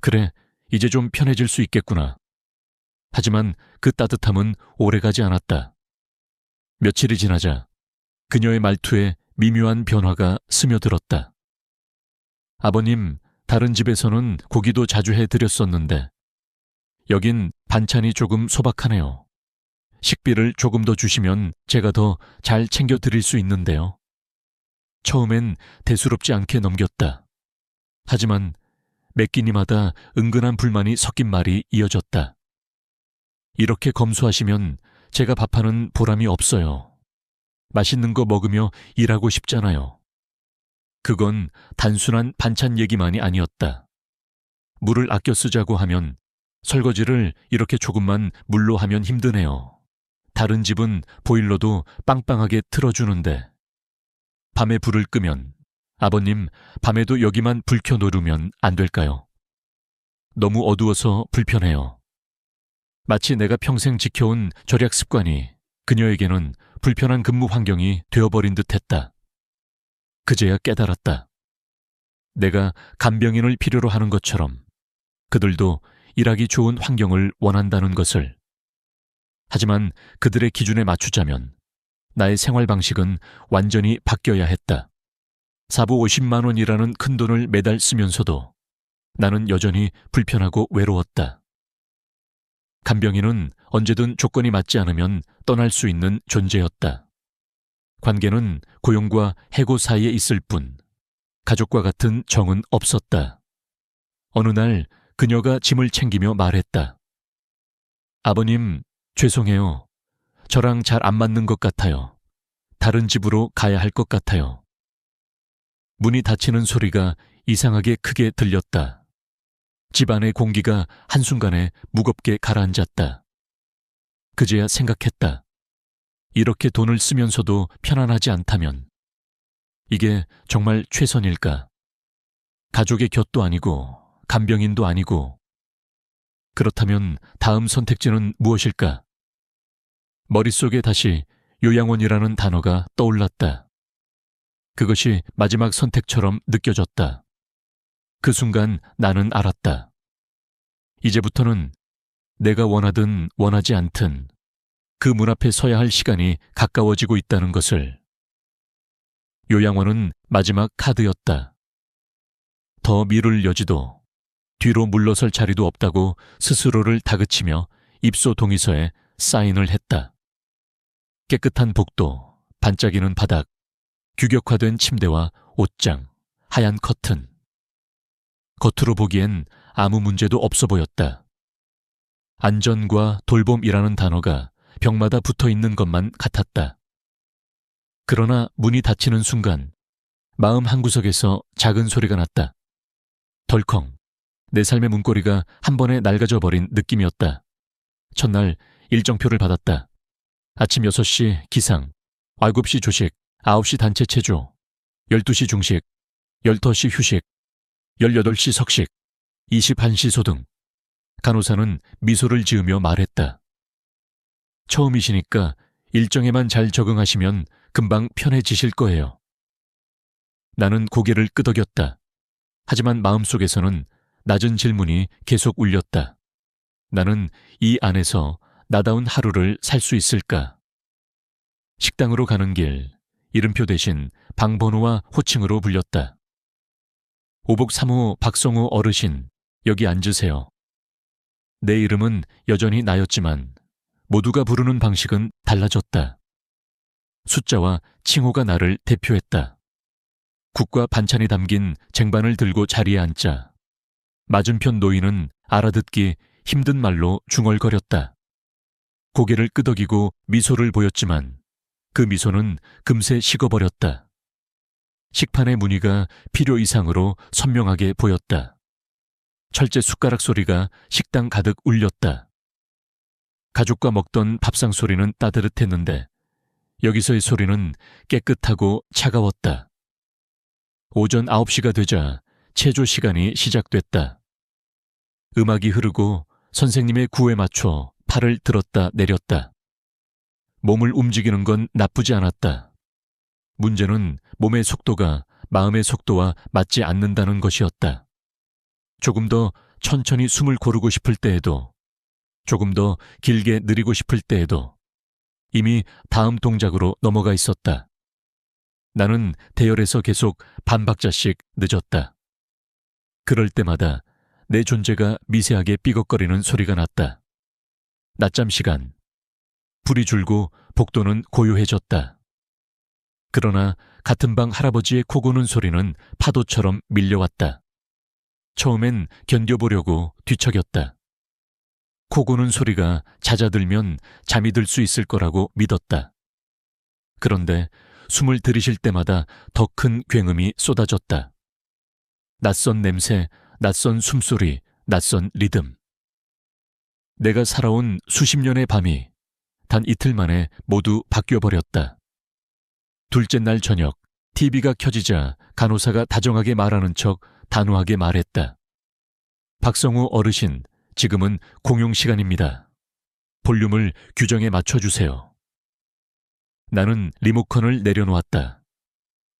그래, 이제 좀 편해질 수 있겠구나. 하지만 그 따뜻함은 오래가지 않았다. 며칠이 지나자 그녀의 말투에 미묘한 변화가 스며들었다. 아버님, 다른 집에서는 고기도 자주 해드렸었는데 여긴 반찬이 조금 소박하네요. 식비를 조금 더 주시면 제가 더 잘 챙겨드릴 수 있는데요. 처음엔 대수롭지 않게 넘겼다. 하지만 매 끼니마다 은근한 불만이 섞인 말이 이어졌다. 이렇게 검소하시면 제가 밥하는 보람이 없어요. 맛있는 거 먹으며 일하고 싶잖아요. 그건 단순한 반찬 얘기만이 아니었다. 물을 아껴 쓰자고 하면 설거지를 이렇게 조금만 물로 하면 힘드네요. 다른 집은 보일러도 빵빵하게 틀어주는데 밤에 불을 끄면 아버님 밤에도 여기만 불 켜 놓으면 안 될까요? 너무 어두워서 불편해요. 마치 내가 평생 지켜온 절약 습관이 그녀에게는 불편한 근무 환경이 되어버린 듯했다. 그제야 깨달았다. 내가 간병인을 필요로 하는 것처럼 그들도 일하기 좋은 환경을 원한다는 것을. 하지만 그들의 기준에 맞추자면 나의 생활 방식은 완전히 바뀌어야 했다. 사부 50만 원이라는 큰 돈을 매달 쓰면서도 나는 여전히 불편하고 외로웠다. 간병인은 언제든 조건이 맞지 않으면 떠날 수 있는 존재였다. 관계는 고용과 해고 사이에 있을 뿐 가족과 같은 정은 없었다. 어느 날 그녀가 짐을 챙기며 말했다. 아버님, 죄송해요. 저랑 잘 안 맞는 것 같아요. 다른 집으로 가야 할 것 같아요. 문이 닫히는 소리가 이상하게 크게 들렸다. 집안의 공기가 한순간에 무겁게 가라앉았다. 그제야 생각했다. 이렇게 돈을 쓰면서도 편안하지 않다면 이게 정말 최선일까? 가족의 곁도 아니고 간병인도 아니고 그렇다면 다음 선택지는 무엇일까? 머릿속에 다시 요양원이라는 단어가 떠올랐다. 그것이 마지막 선택처럼 느껴졌다. 그 순간 나는 알았다. 이제부터는 내가 원하든 원하지 않든 그 문 앞에 서야 할 시간이 가까워지고 있다는 것을. 요양원은 마지막 카드였다. 더 미룰 여지도 뒤로 물러설 자리도 없다고 스스로를 다그치며 입소 동의서에 사인을 했다. 깨끗한 복도, 반짝이는 바닥, 규격화된 침대와 옷장, 하얀 커튼. 겉으로 보기엔 아무 문제도 없어 보였다. 안전과 돌봄이라는 단어가 벽마다 붙어 있는 것만 같았다. 그러나 문이 닫히는 순간 마음 한구석에서 작은 소리가 났다. 덜컹. 내 삶의 문고리가 한 번에 낡아져 버린 느낌이었다. 첫날 일정표를 받았다. 아침 6시 기상, 9시 조식, 9시 단체 체조, 12시 중식, 12시 휴식, 18시 석식, 21시 소등. 간호사는 미소를 지으며 말했다. 처음이시니까 일정에만 잘 적응하시면 금방 편해지실 거예요. 나는 고개를 끄덕였다. 하지만 마음속에서는 낮은 질문이 계속 울렸다. 나는 이 안에서 나다운 하루를 살 수 있을까? 식당으로 가는 길, 이름표 대신 방번호와 호칭으로 불렸다. 오복 3호 박성호 어르신, 여기 앉으세요. 내 이름은 여전히 나였지만 모두가 부르는 방식은 달라졌다. 숫자와 칭호가 나를 대표했다. 국과 반찬이 담긴 쟁반을 들고 자리에 앉자 맞은편 노인은 알아듣기 힘든 말로 중얼거렸다. 고개를 끄덕이고 미소를 보였지만 그 미소는 금세 식어버렸다. 식판의 무늬가 필요 이상으로 선명하게 보였다. 철제 숟가락 소리가 식당 가득 울렸다. 가족과 먹던 밥상 소리는 따뜻했는데 여기서의 소리는 깨끗하고 차가웠다. 오전 9시가 되자 체조 시간이 시작됐다. 음악이 흐르고 선생님의 구호에 맞춰 팔을 들었다 내렸다. 몸을 움직이는 건 나쁘지 않았다. 문제는 몸의 속도가 마음의 속도와 맞지 않는다는 것이었다. 조금 더 천천히 숨을 고르고 싶을 때에도, 조금 더 길게 느리고 싶을 때에도 이미 다음 동작으로 넘어가 있었다. 나는 대열에서 계속 반 박자씩 늦었다. 그럴 때마다 내 존재가 미세하게 삐걱거리는 소리가 났다. 낮잠 시간. 불이 줄고 복도는 고요해졌다. 그러나 같은 방 할아버지의 코 고는 소리는 파도처럼 밀려왔다. 처음엔 견뎌보려고 뒤척였다. 코 고는 소리가 잦아들면 잠이 들 수 있을 거라고 믿었다. 그런데 숨을 들이쉴 때마다 더 큰 굉음이 쏟아졌다. 낯선 냄새, 낯선 숨소리, 낯선 리듬. 내가 살아온 수십 년의 밤이 단 이틀 만에 모두 바뀌어버렸다. 둘째 날 저녁, TV가 켜지자 간호사가 다정하게 말하는 척 단호하게 말했다. 박성우 어르신, 지금은 공용 시간입니다. 볼륨을 규정에 맞춰주세요. 나는 리모컨을 내려놓았다.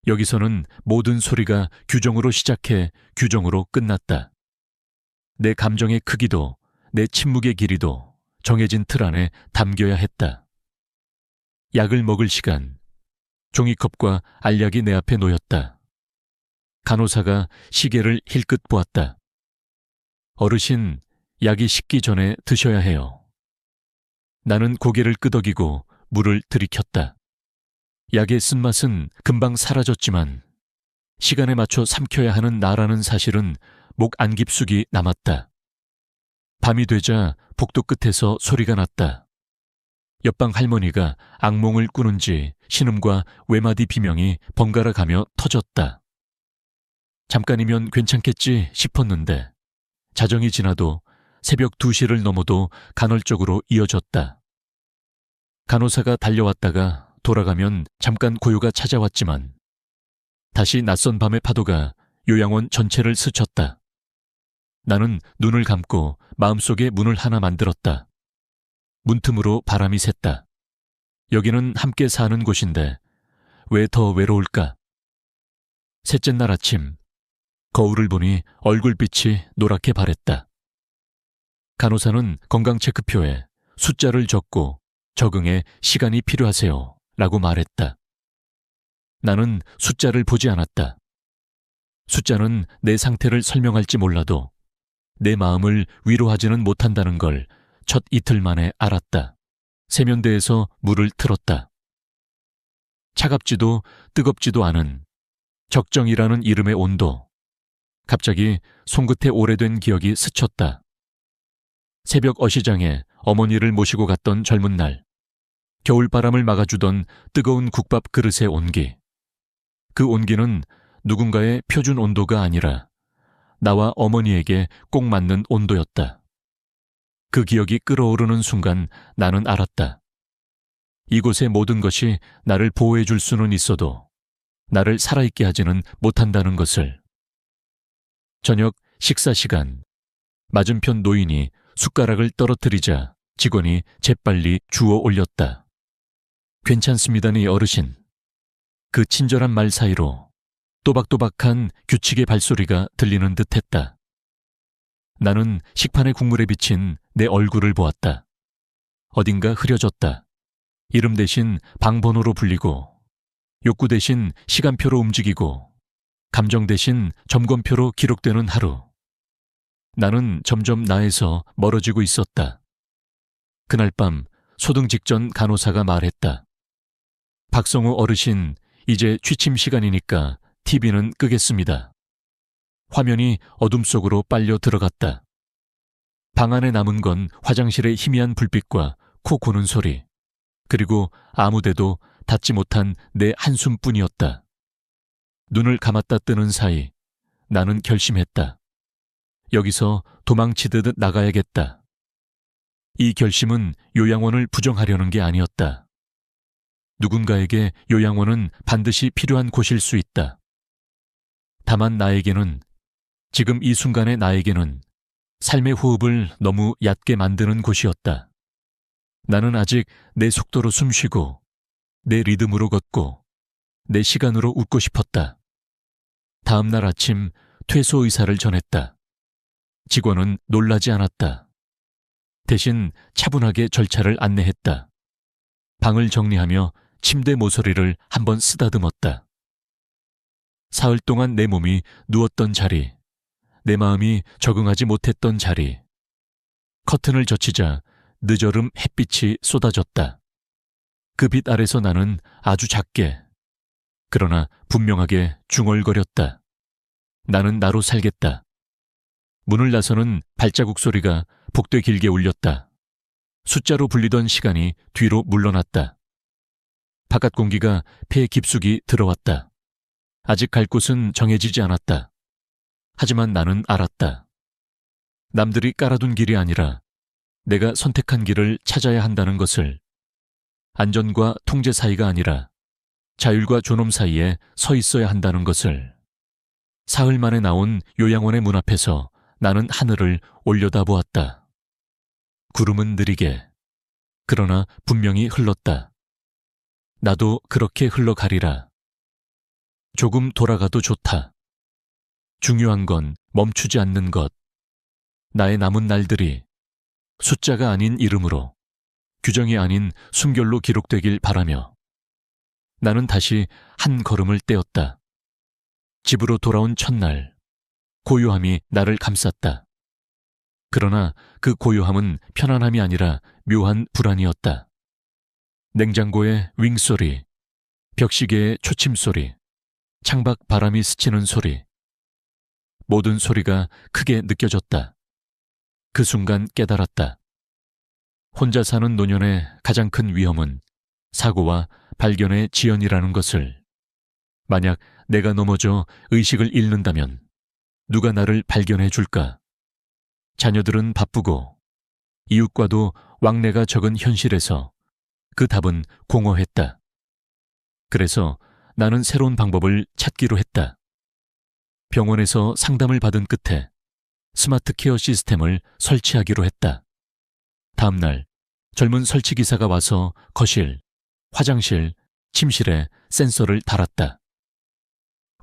여기서는 모든 소리가 규정으로 시작해 규정으로 끝났다. 내 감정의 크기도 내 침묵의 길이도 정해진 틀 안에 담겨야 했다. 약을 먹을 시간. 종이컵과 알약이 내 앞에 놓였다. 간호사가 시계를 힐끗 보았다. 어르신, 약이 식기 전에 드셔야 해요. 나는 고개를 끄덕이고 물을 들이켰다. 약의 쓴맛은 금방 사라졌지만 시간에 맞춰 삼켜야 하는 나라는 사실은 목 안깊숙이 남았다. 밤이 되자 복도 끝에서 소리가 났다. 옆방 할머니가 악몽을 꾸는지 신음과 외마디 비명이 번갈아 가며 터졌다. 잠깐이면 괜찮겠지 싶었는데 자정이 지나도 새벽 2시를 넘어도 간헐적으로 이어졌다. 간호사가 달려왔다가 돌아가면 잠깐 고요가 찾아왔지만 다시 낯선 밤의 파도가 요양원 전체를 스쳤다. 나는 눈을 감고 마음속에 문을 하나 만들었다. 문틈으로 바람이 샜다. 여기는 함께 사는 곳인데 왜 더 외로울까? 셋째 날 아침, 거울을 보니 얼굴빛이 노랗게 바랬다. 간호사는 건강 체크표에 숫자를 적고 적응에 시간이 필요하세요 라고 말했다. 나는 숫자를 보지 않았다. 숫자는 내 상태를 설명할지 몰라도 내 마음을 위로하지는 못한다는 걸 첫 이틀 만에 알았다. 세면대에서 물을 틀었다. 차갑지도 뜨겁지도 않은 적정이라는 이름의 온도. 갑자기 손끝에 오래된 기억이 스쳤다. 새벽 어시장에 어머니를 모시고 갔던 젊은 날, 겨울바람을 막아주던 뜨거운 국밥 그릇의 온기. 그 온기는 누군가의 표준 온도가 아니라 나와 어머니에게 꼭 맞는 온도였다. 그 기억이 끓어오르는 순간 나는 알았다. 이곳의 모든 것이 나를 보호해 줄 수는 있어도 나를 살아있게 하지는 못한다는 것을. 저녁 식사 시간, 맞은편 노인이 숟가락을 떨어뜨리자 직원이 재빨리 주워 올렸다. 괜찮습니다니 어르신. 그 친절한 말 사이로 또박또박한 규칙의 발소리가 들리는 듯했다. 나는 식판의 국물에 비친 내 얼굴을 보았다. 어딘가 흐려졌다. 이름 대신 방번호로 불리고, 욕구 대신 시간표로 움직이고, 감정 대신 점검표로 기록되는 하루. 나는 점점 나에서 멀어지고 있었다. 그날 밤 소등 직전 간호사가 말했다. 박성우 어르신, 이제 취침 시간이니까 TV는 끄겠습니다. 화면이 어둠 속으로 빨려 들어갔다. 방 안에 남은 건 화장실의 희미한 불빛과 코 고는 소리, 그리고 아무데도 닿지 못한 내 한숨뿐이었다. 눈을 감았다 뜨는 사이 나는 결심했다. 여기서 도망치듯 나가야겠다. 이 결심은 요양원을 부정하려는 게 아니었다. 누군가에게 요양원은 반드시 필요한 곳일 수 있다. 다만 나에게는, 지금 이 순간의 나에게는 삶의 호흡을 너무 얕게 만드는 곳이었다. 나는 아직 내 속도로 숨쉬고 내 리듬으로 걷고 내 시간으로 웃고 싶었다. 다음 날 아침 퇴소 의사를 전했다. 직원은 놀라지 않았다. 대신 차분하게 절차를 안내했다. 방을 정리하며 침대 모서리를 한번 쓰다듬었다. 사흘 동안 내 몸이 누웠던 자리, 내 마음이 적응하지 못했던 자리. 커튼을 젖히자 늦어름 햇빛이 쏟아졌다. 그 빛 아래서 나는 아주 작게, 그러나 분명하게 중얼거렸다. 나는 나로 살겠다. 문을 나서는 발자국 소리가 복도 길게 울렸다. 숫자로 불리던 시간이 뒤로 물러났다. 바깥 공기가 폐 깊숙이 들어왔다. 아직 갈 곳은 정해지지 않았다. 하지만 나는 알았다. 남들이 깔아둔 길이 아니라 내가 선택한 길을 찾아야 한다는 것을. 안전과 통제 사이가 아니라 자율과 존엄 사이에 서 있어야 한다는 것을. 사흘 만에 나온 요양원의 문 앞에서 나는 하늘을 올려다보았다. 구름은 느리게, 그러나 분명히 흘렀다. 나도 그렇게 흘러가리라. 조금 돌아가도 좋다. 중요한 건 멈추지 않는 것. 나의 남은 날들이 숫자가 아닌 이름으로, 규정이 아닌 숨결로 기록되길 바라며 나는 다시 한 걸음을 떼었다. 집으로 돌아온 첫날, 고요함이 나를 감쌌다. 그러나 그 고요함은 편안함이 아니라 묘한 불안이었다. 냉장고의 윙소리, 벽시계의 초침소리, 창밖 바람이 스치는 소리. 모든 소리가 크게 느껴졌다. 그 순간 깨달았다. 혼자 사는 노년의 가장 큰 위험은 사고와 발견의 지연이라는 것을. 만약 내가 넘어져 의식을 잃는다면 누가 나를 발견해 줄까? 자녀들은 바쁘고 이웃과도 왕래가 적은 현실에서 그 답은 공허했다. 그래서 나는 새로운 방법을 찾기로 했다. 병원에서 상담을 받은 끝에 스마트 케어 시스템을 설치하기로 했다. 다음 날 젊은 설치기사가 와서 거실, 화장실, 침실에 센서를 달았다.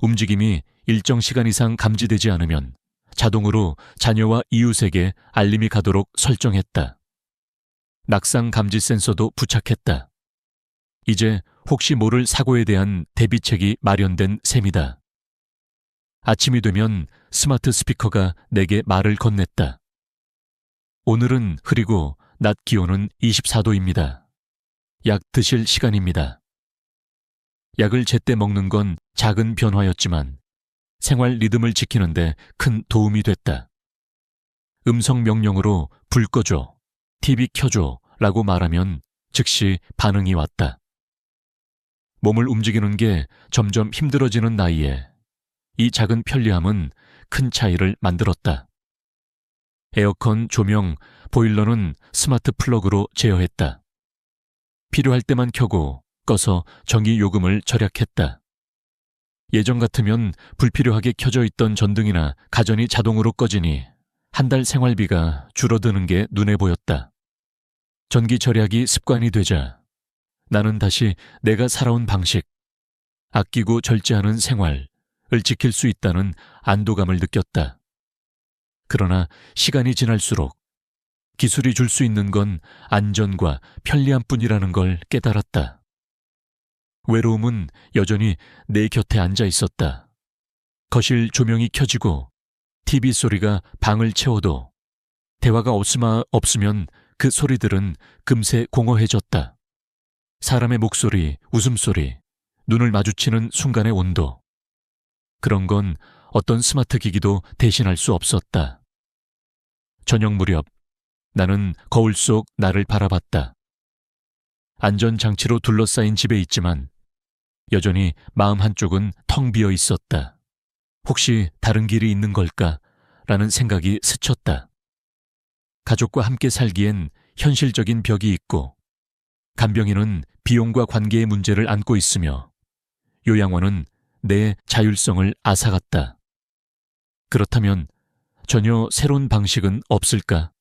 움직임이 일정 시간 이상 감지되지 않으면 자동으로 자녀와 이웃에게 알림이 가도록 설정했다. 낙상 감지 센서도 부착했다. 이제 혹시 모를 사고에 대한 대비책이 마련된 셈이다. 아침이 되면 스마트 스피커가 내게 말을 건넸다. 오늘은 흐리고 낮 기온은 24도입니다. 약 드실 시간입니다. 약을 제때 먹는 건 작은 변화였지만 생활 리듬을 지키는데 큰 도움이 됐다. 음성 명령으로 불 꺼줘, TV 켜줘 라고 말하면 즉시 반응이 왔다. 몸을 움직이는 게 점점 힘들어지는 나이에 이 작은 편리함은 큰 차이를 만들었다. 에어컨, 조명, 보일러는 스마트 플러그로 제어했다. 필요할 때만 켜고 꺼서 전기 요금을 절약했다. 예전 같으면 불필요하게 켜져 있던 전등이나 가전이 자동으로 꺼지니 한 달 생활비가 줄어드는 게 눈에 보였다. 전기 절약이 습관이 되자 나는 다시 내가 살아온 방식, 아끼고 절제하는 생활을 지킬 수 있다는 안도감을 느꼈다. 그러나 시간이 지날수록 기술이 줄 수 있는 건 안전과 편리함뿐이라는 걸 깨달았다. 외로움은 여전히 내 곁에 앉아 있었다. 거실 조명이 켜지고 TV 소리가 방을 채워도 대화가 없으면 그 소리들은 금세 공허해졌다. 사람의 목소리, 웃음소리, 눈을 마주치는 순간의 온도. 그런 건 어떤 스마트 기기도 대신할 수 없었다. 저녁 무렵 나는 거울 속 나를 바라봤다. 안전장치로 둘러싸인 집에 있지만 여전히 마음 한쪽은 텅 비어 있었다. 혹시 다른 길이 있는 걸까? 라는 생각이 스쳤다. 가족과 함께 살기엔 현실적인 벽이 있고 간병인은 비용과 관계의 문제를 안고 있으며 요양원은 내 자율성을 앗아갔다. 그렇다면 전혀 새로운 방식은 없을까?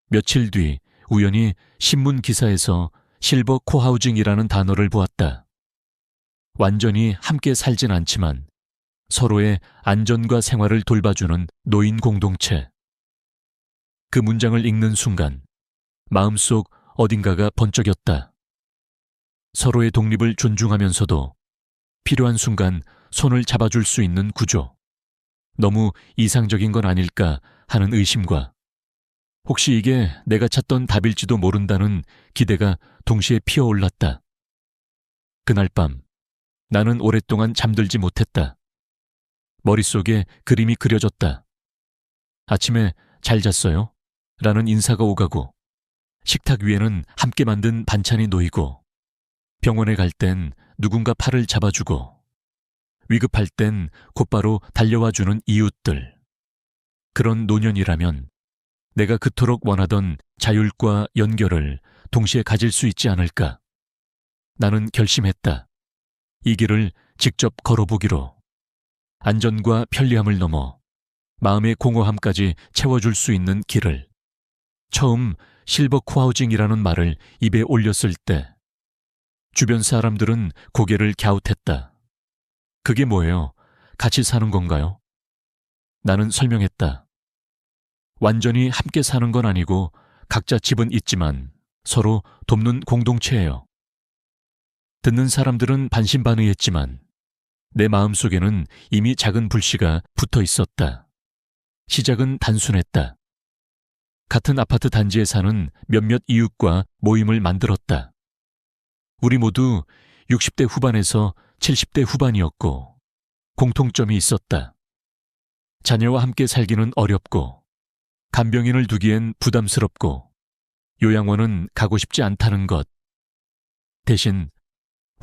며칠 뒤 우연히 신문 기사에서 실버 코하우징이라는 단어를 보았다. 완전히 함께 살진 않지만 서로의 안전과 생활을 돌봐주는 노인 공동체. 그 문장을 읽는 순간 마음속 어딘가가 번쩍였다. 서로의 독립을 존중하면서도 필요한 순간 손을 잡아줄 수 있는 구조. 너무 이상적인 건 아닐까 하는 의심과 혹시 이게 내가 찾던 답일지도 모른다는 기대가 동시에 피어올랐다. 그날 밤 나는 오랫동안 잠들지 못했다. 머릿속에 그림이 그려졌다. 아침에 잘 잤어요? 라는 인사가 오가고 식탁 위에는 함께 만든 반찬이 놓이고 병원에 갈 땐 누군가 팔을 잡아주고, 위급할 땐 곧바로 달려와주는 이웃들. 그런 노년이라면 내가 그토록 원하던 자율과 연결을 동시에 가질 수 있지 않을까. 나는 결심했다. 이 길을 직접 걸어보기로. 안전과 편리함을 넘어 마음의 공허함까지 채워줄 수 있는 길을. 처음 실버 코하우징이라는 말을 입에 올렸을 때 주변 사람들은 고개를 갸웃했다. 그게 뭐예요? 같이 사는 건가요? 나는 설명했다. 완전히 함께 사는 건 아니고 각자 집은 있지만 서로 돕는 공동체예요. 듣는 사람들은 반신반의했지만 내 마음속에는 이미 작은 불씨가 붙어 있었다. 시작은 단순했다. 같은 아파트 단지에 사는 몇몇 이웃과 모임을 만들었다. 우리 모두 60대 후반에서 70대 후반이었고 공통점이 있었다. 자녀와 함께 살기는 어렵고 간병인을 두기엔 부담스럽고 요양원은 가고 싶지 않다는 것. 대신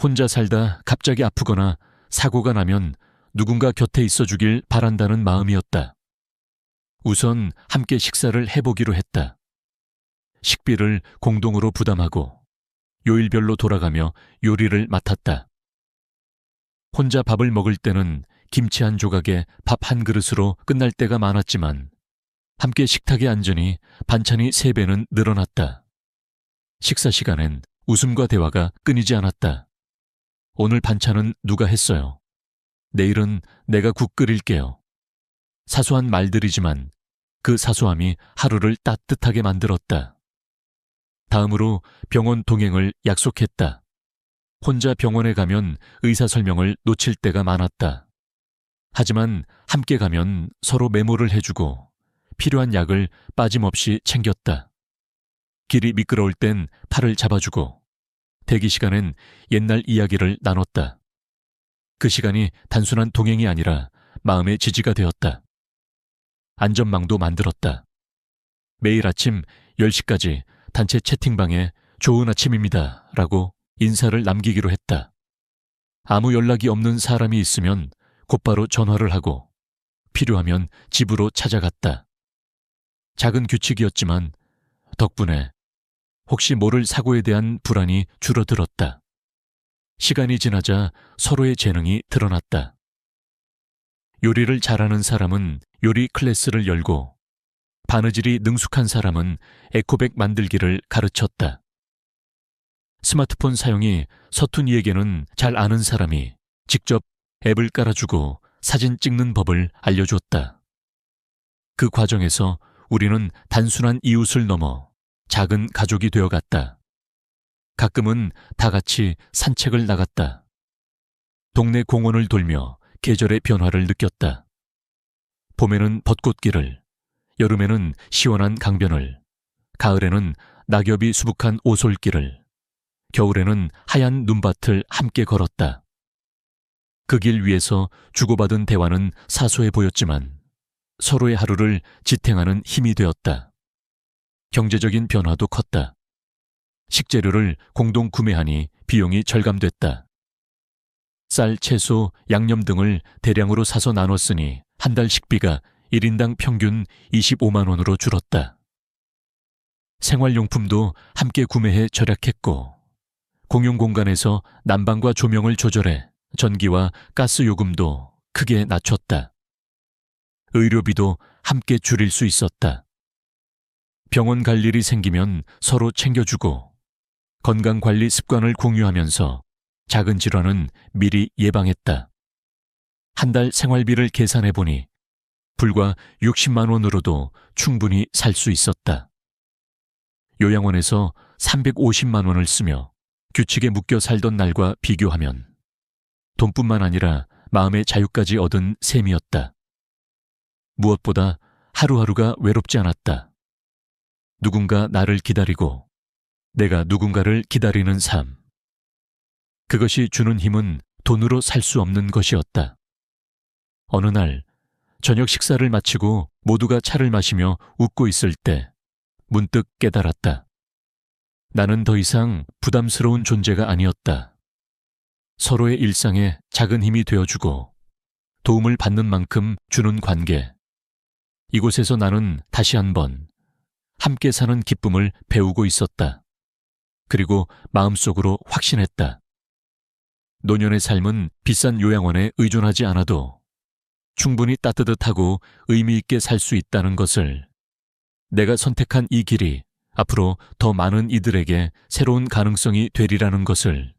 혼자 살다 갑자기 아프거나 사고가 나면 누군가 곁에 있어 주길 바란다는 마음이었다. 우선 함께 식사를 해보기로 했다. 식비를 공동으로 부담하고 요일별로 돌아가며 요리를 맡았다. 혼자 밥을 먹을 때는 김치 한 조각에 밥 한 그릇으로 끝날 때가 많았지만 함께 식탁에 앉으니 반찬이 3배는 늘어났다. 식사 시간엔 웃음과 대화가 끊이지 않았다. 오늘 반찬은 누가 했어요? 내일은 내가 국 끓일게요. 사소한 말들이지만 그 사소함이 하루를 따뜻하게 만들었다. 다음으로 병원 동행을 약속했다. 혼자 병원에 가면 의사 설명을 놓칠 때가 많았다. 하지만 함께 가면 서로 메모를 해주고 필요한 약을 빠짐없이 챙겼다. 길이 미끄러울 땐 팔을 잡아주고 대기 시간엔 옛날 이야기를 나눴다. 그 시간이 단순한 동행이 아니라 마음의 지지가 되었다. 안전망도 만들었다. 매일 아침 10시까지 단체 채팅방에 좋은 아침입니다 라고 인사를 남기기로 했다. 아무 연락이 없는 사람이 있으면 곧바로 전화를 하고 필요하면 집으로 찾아갔다. 작은 규칙이었지만 덕분에 혹시 모를 사고에 대한 불안이 줄어들었다. 시간이 지나자 서로의 재능이 드러났다. 요리를 잘하는 사람은 요리 클래스를 열고 바느질이 능숙한 사람은 에코백 만들기를 가르쳤다. 스마트폰 사용이 서툰 이에게는 잘 아는 사람이 직접 앱을 깔아주고 사진 찍는 법을 알려줬다. 그 과정에서 우리는 단순한 이웃을 넘어 작은 가족이 되어갔다. 가끔은 다 같이 산책을 나갔다. 동네 공원을 돌며 계절의 변화를 느꼈다. 봄에는 벚꽃길을, 여름에는 시원한 강변을, 가을에는 낙엽이 수북한 오솔길을, 겨울에는 하얀 눈밭을 함께 걸었다. 그 길 위에서 주고받은 대화는 사소해 보였지만 서로의 하루를 지탱하는 힘이 되었다. 경제적인 변화도 컸다. 식재료를 공동 구매하니 비용이 절감됐다. 쌀, 채소, 양념 등을 대량으로 사서 나눴으니 한 달 식비가 1인당 평균 25만 원으로 줄었다. 생활용품도 함께 구매해 절약했고 공용 공간에서 난방과 조명을 조절해 전기와 가스 요금도 크게 낮췄다. 의료비도 함께 줄일 수 있었다. 병원 갈 일이 생기면 서로 챙겨주고 건강관리 습관을 공유하면서 작은 질환은 미리 예방했다. 한 달 생활비를 계산해보니 불과 60만 원으로도 충분히 살 수 있었다. 요양원에서 350만 원을 쓰며 규칙에 묶여 살던 날과 비교하면 돈뿐만 아니라 마음의 자유까지 얻은 셈이었다. 무엇보다 하루하루가 외롭지 않았다. 누군가 나를 기다리고 내가 누군가를 기다리는 삶. 그것이 주는 힘은 돈으로 살 수 없는 것이었다. 어느 날 저녁 식사를 마치고 모두가 차를 마시며 웃고 있을 때 문득 깨달았다. 나는 더 이상 부담스러운 존재가 아니었다. 서로의 일상에 작은 힘이 되어주고 도움을 받는 만큼 주는 관계. 이곳에서 나는 다시 한번 함께 사는 기쁨을 배우고 있었다. 그리고 마음속으로 확신했다. 노년의 삶은 비싼 요양원에 의존하지 않아도 충분히 따뜻하고 의미 있게 살 수 있다는 것을, 내가 선택한 이 길이 앞으로 더 많은 이들에게 새로운 가능성이 되리라는 것을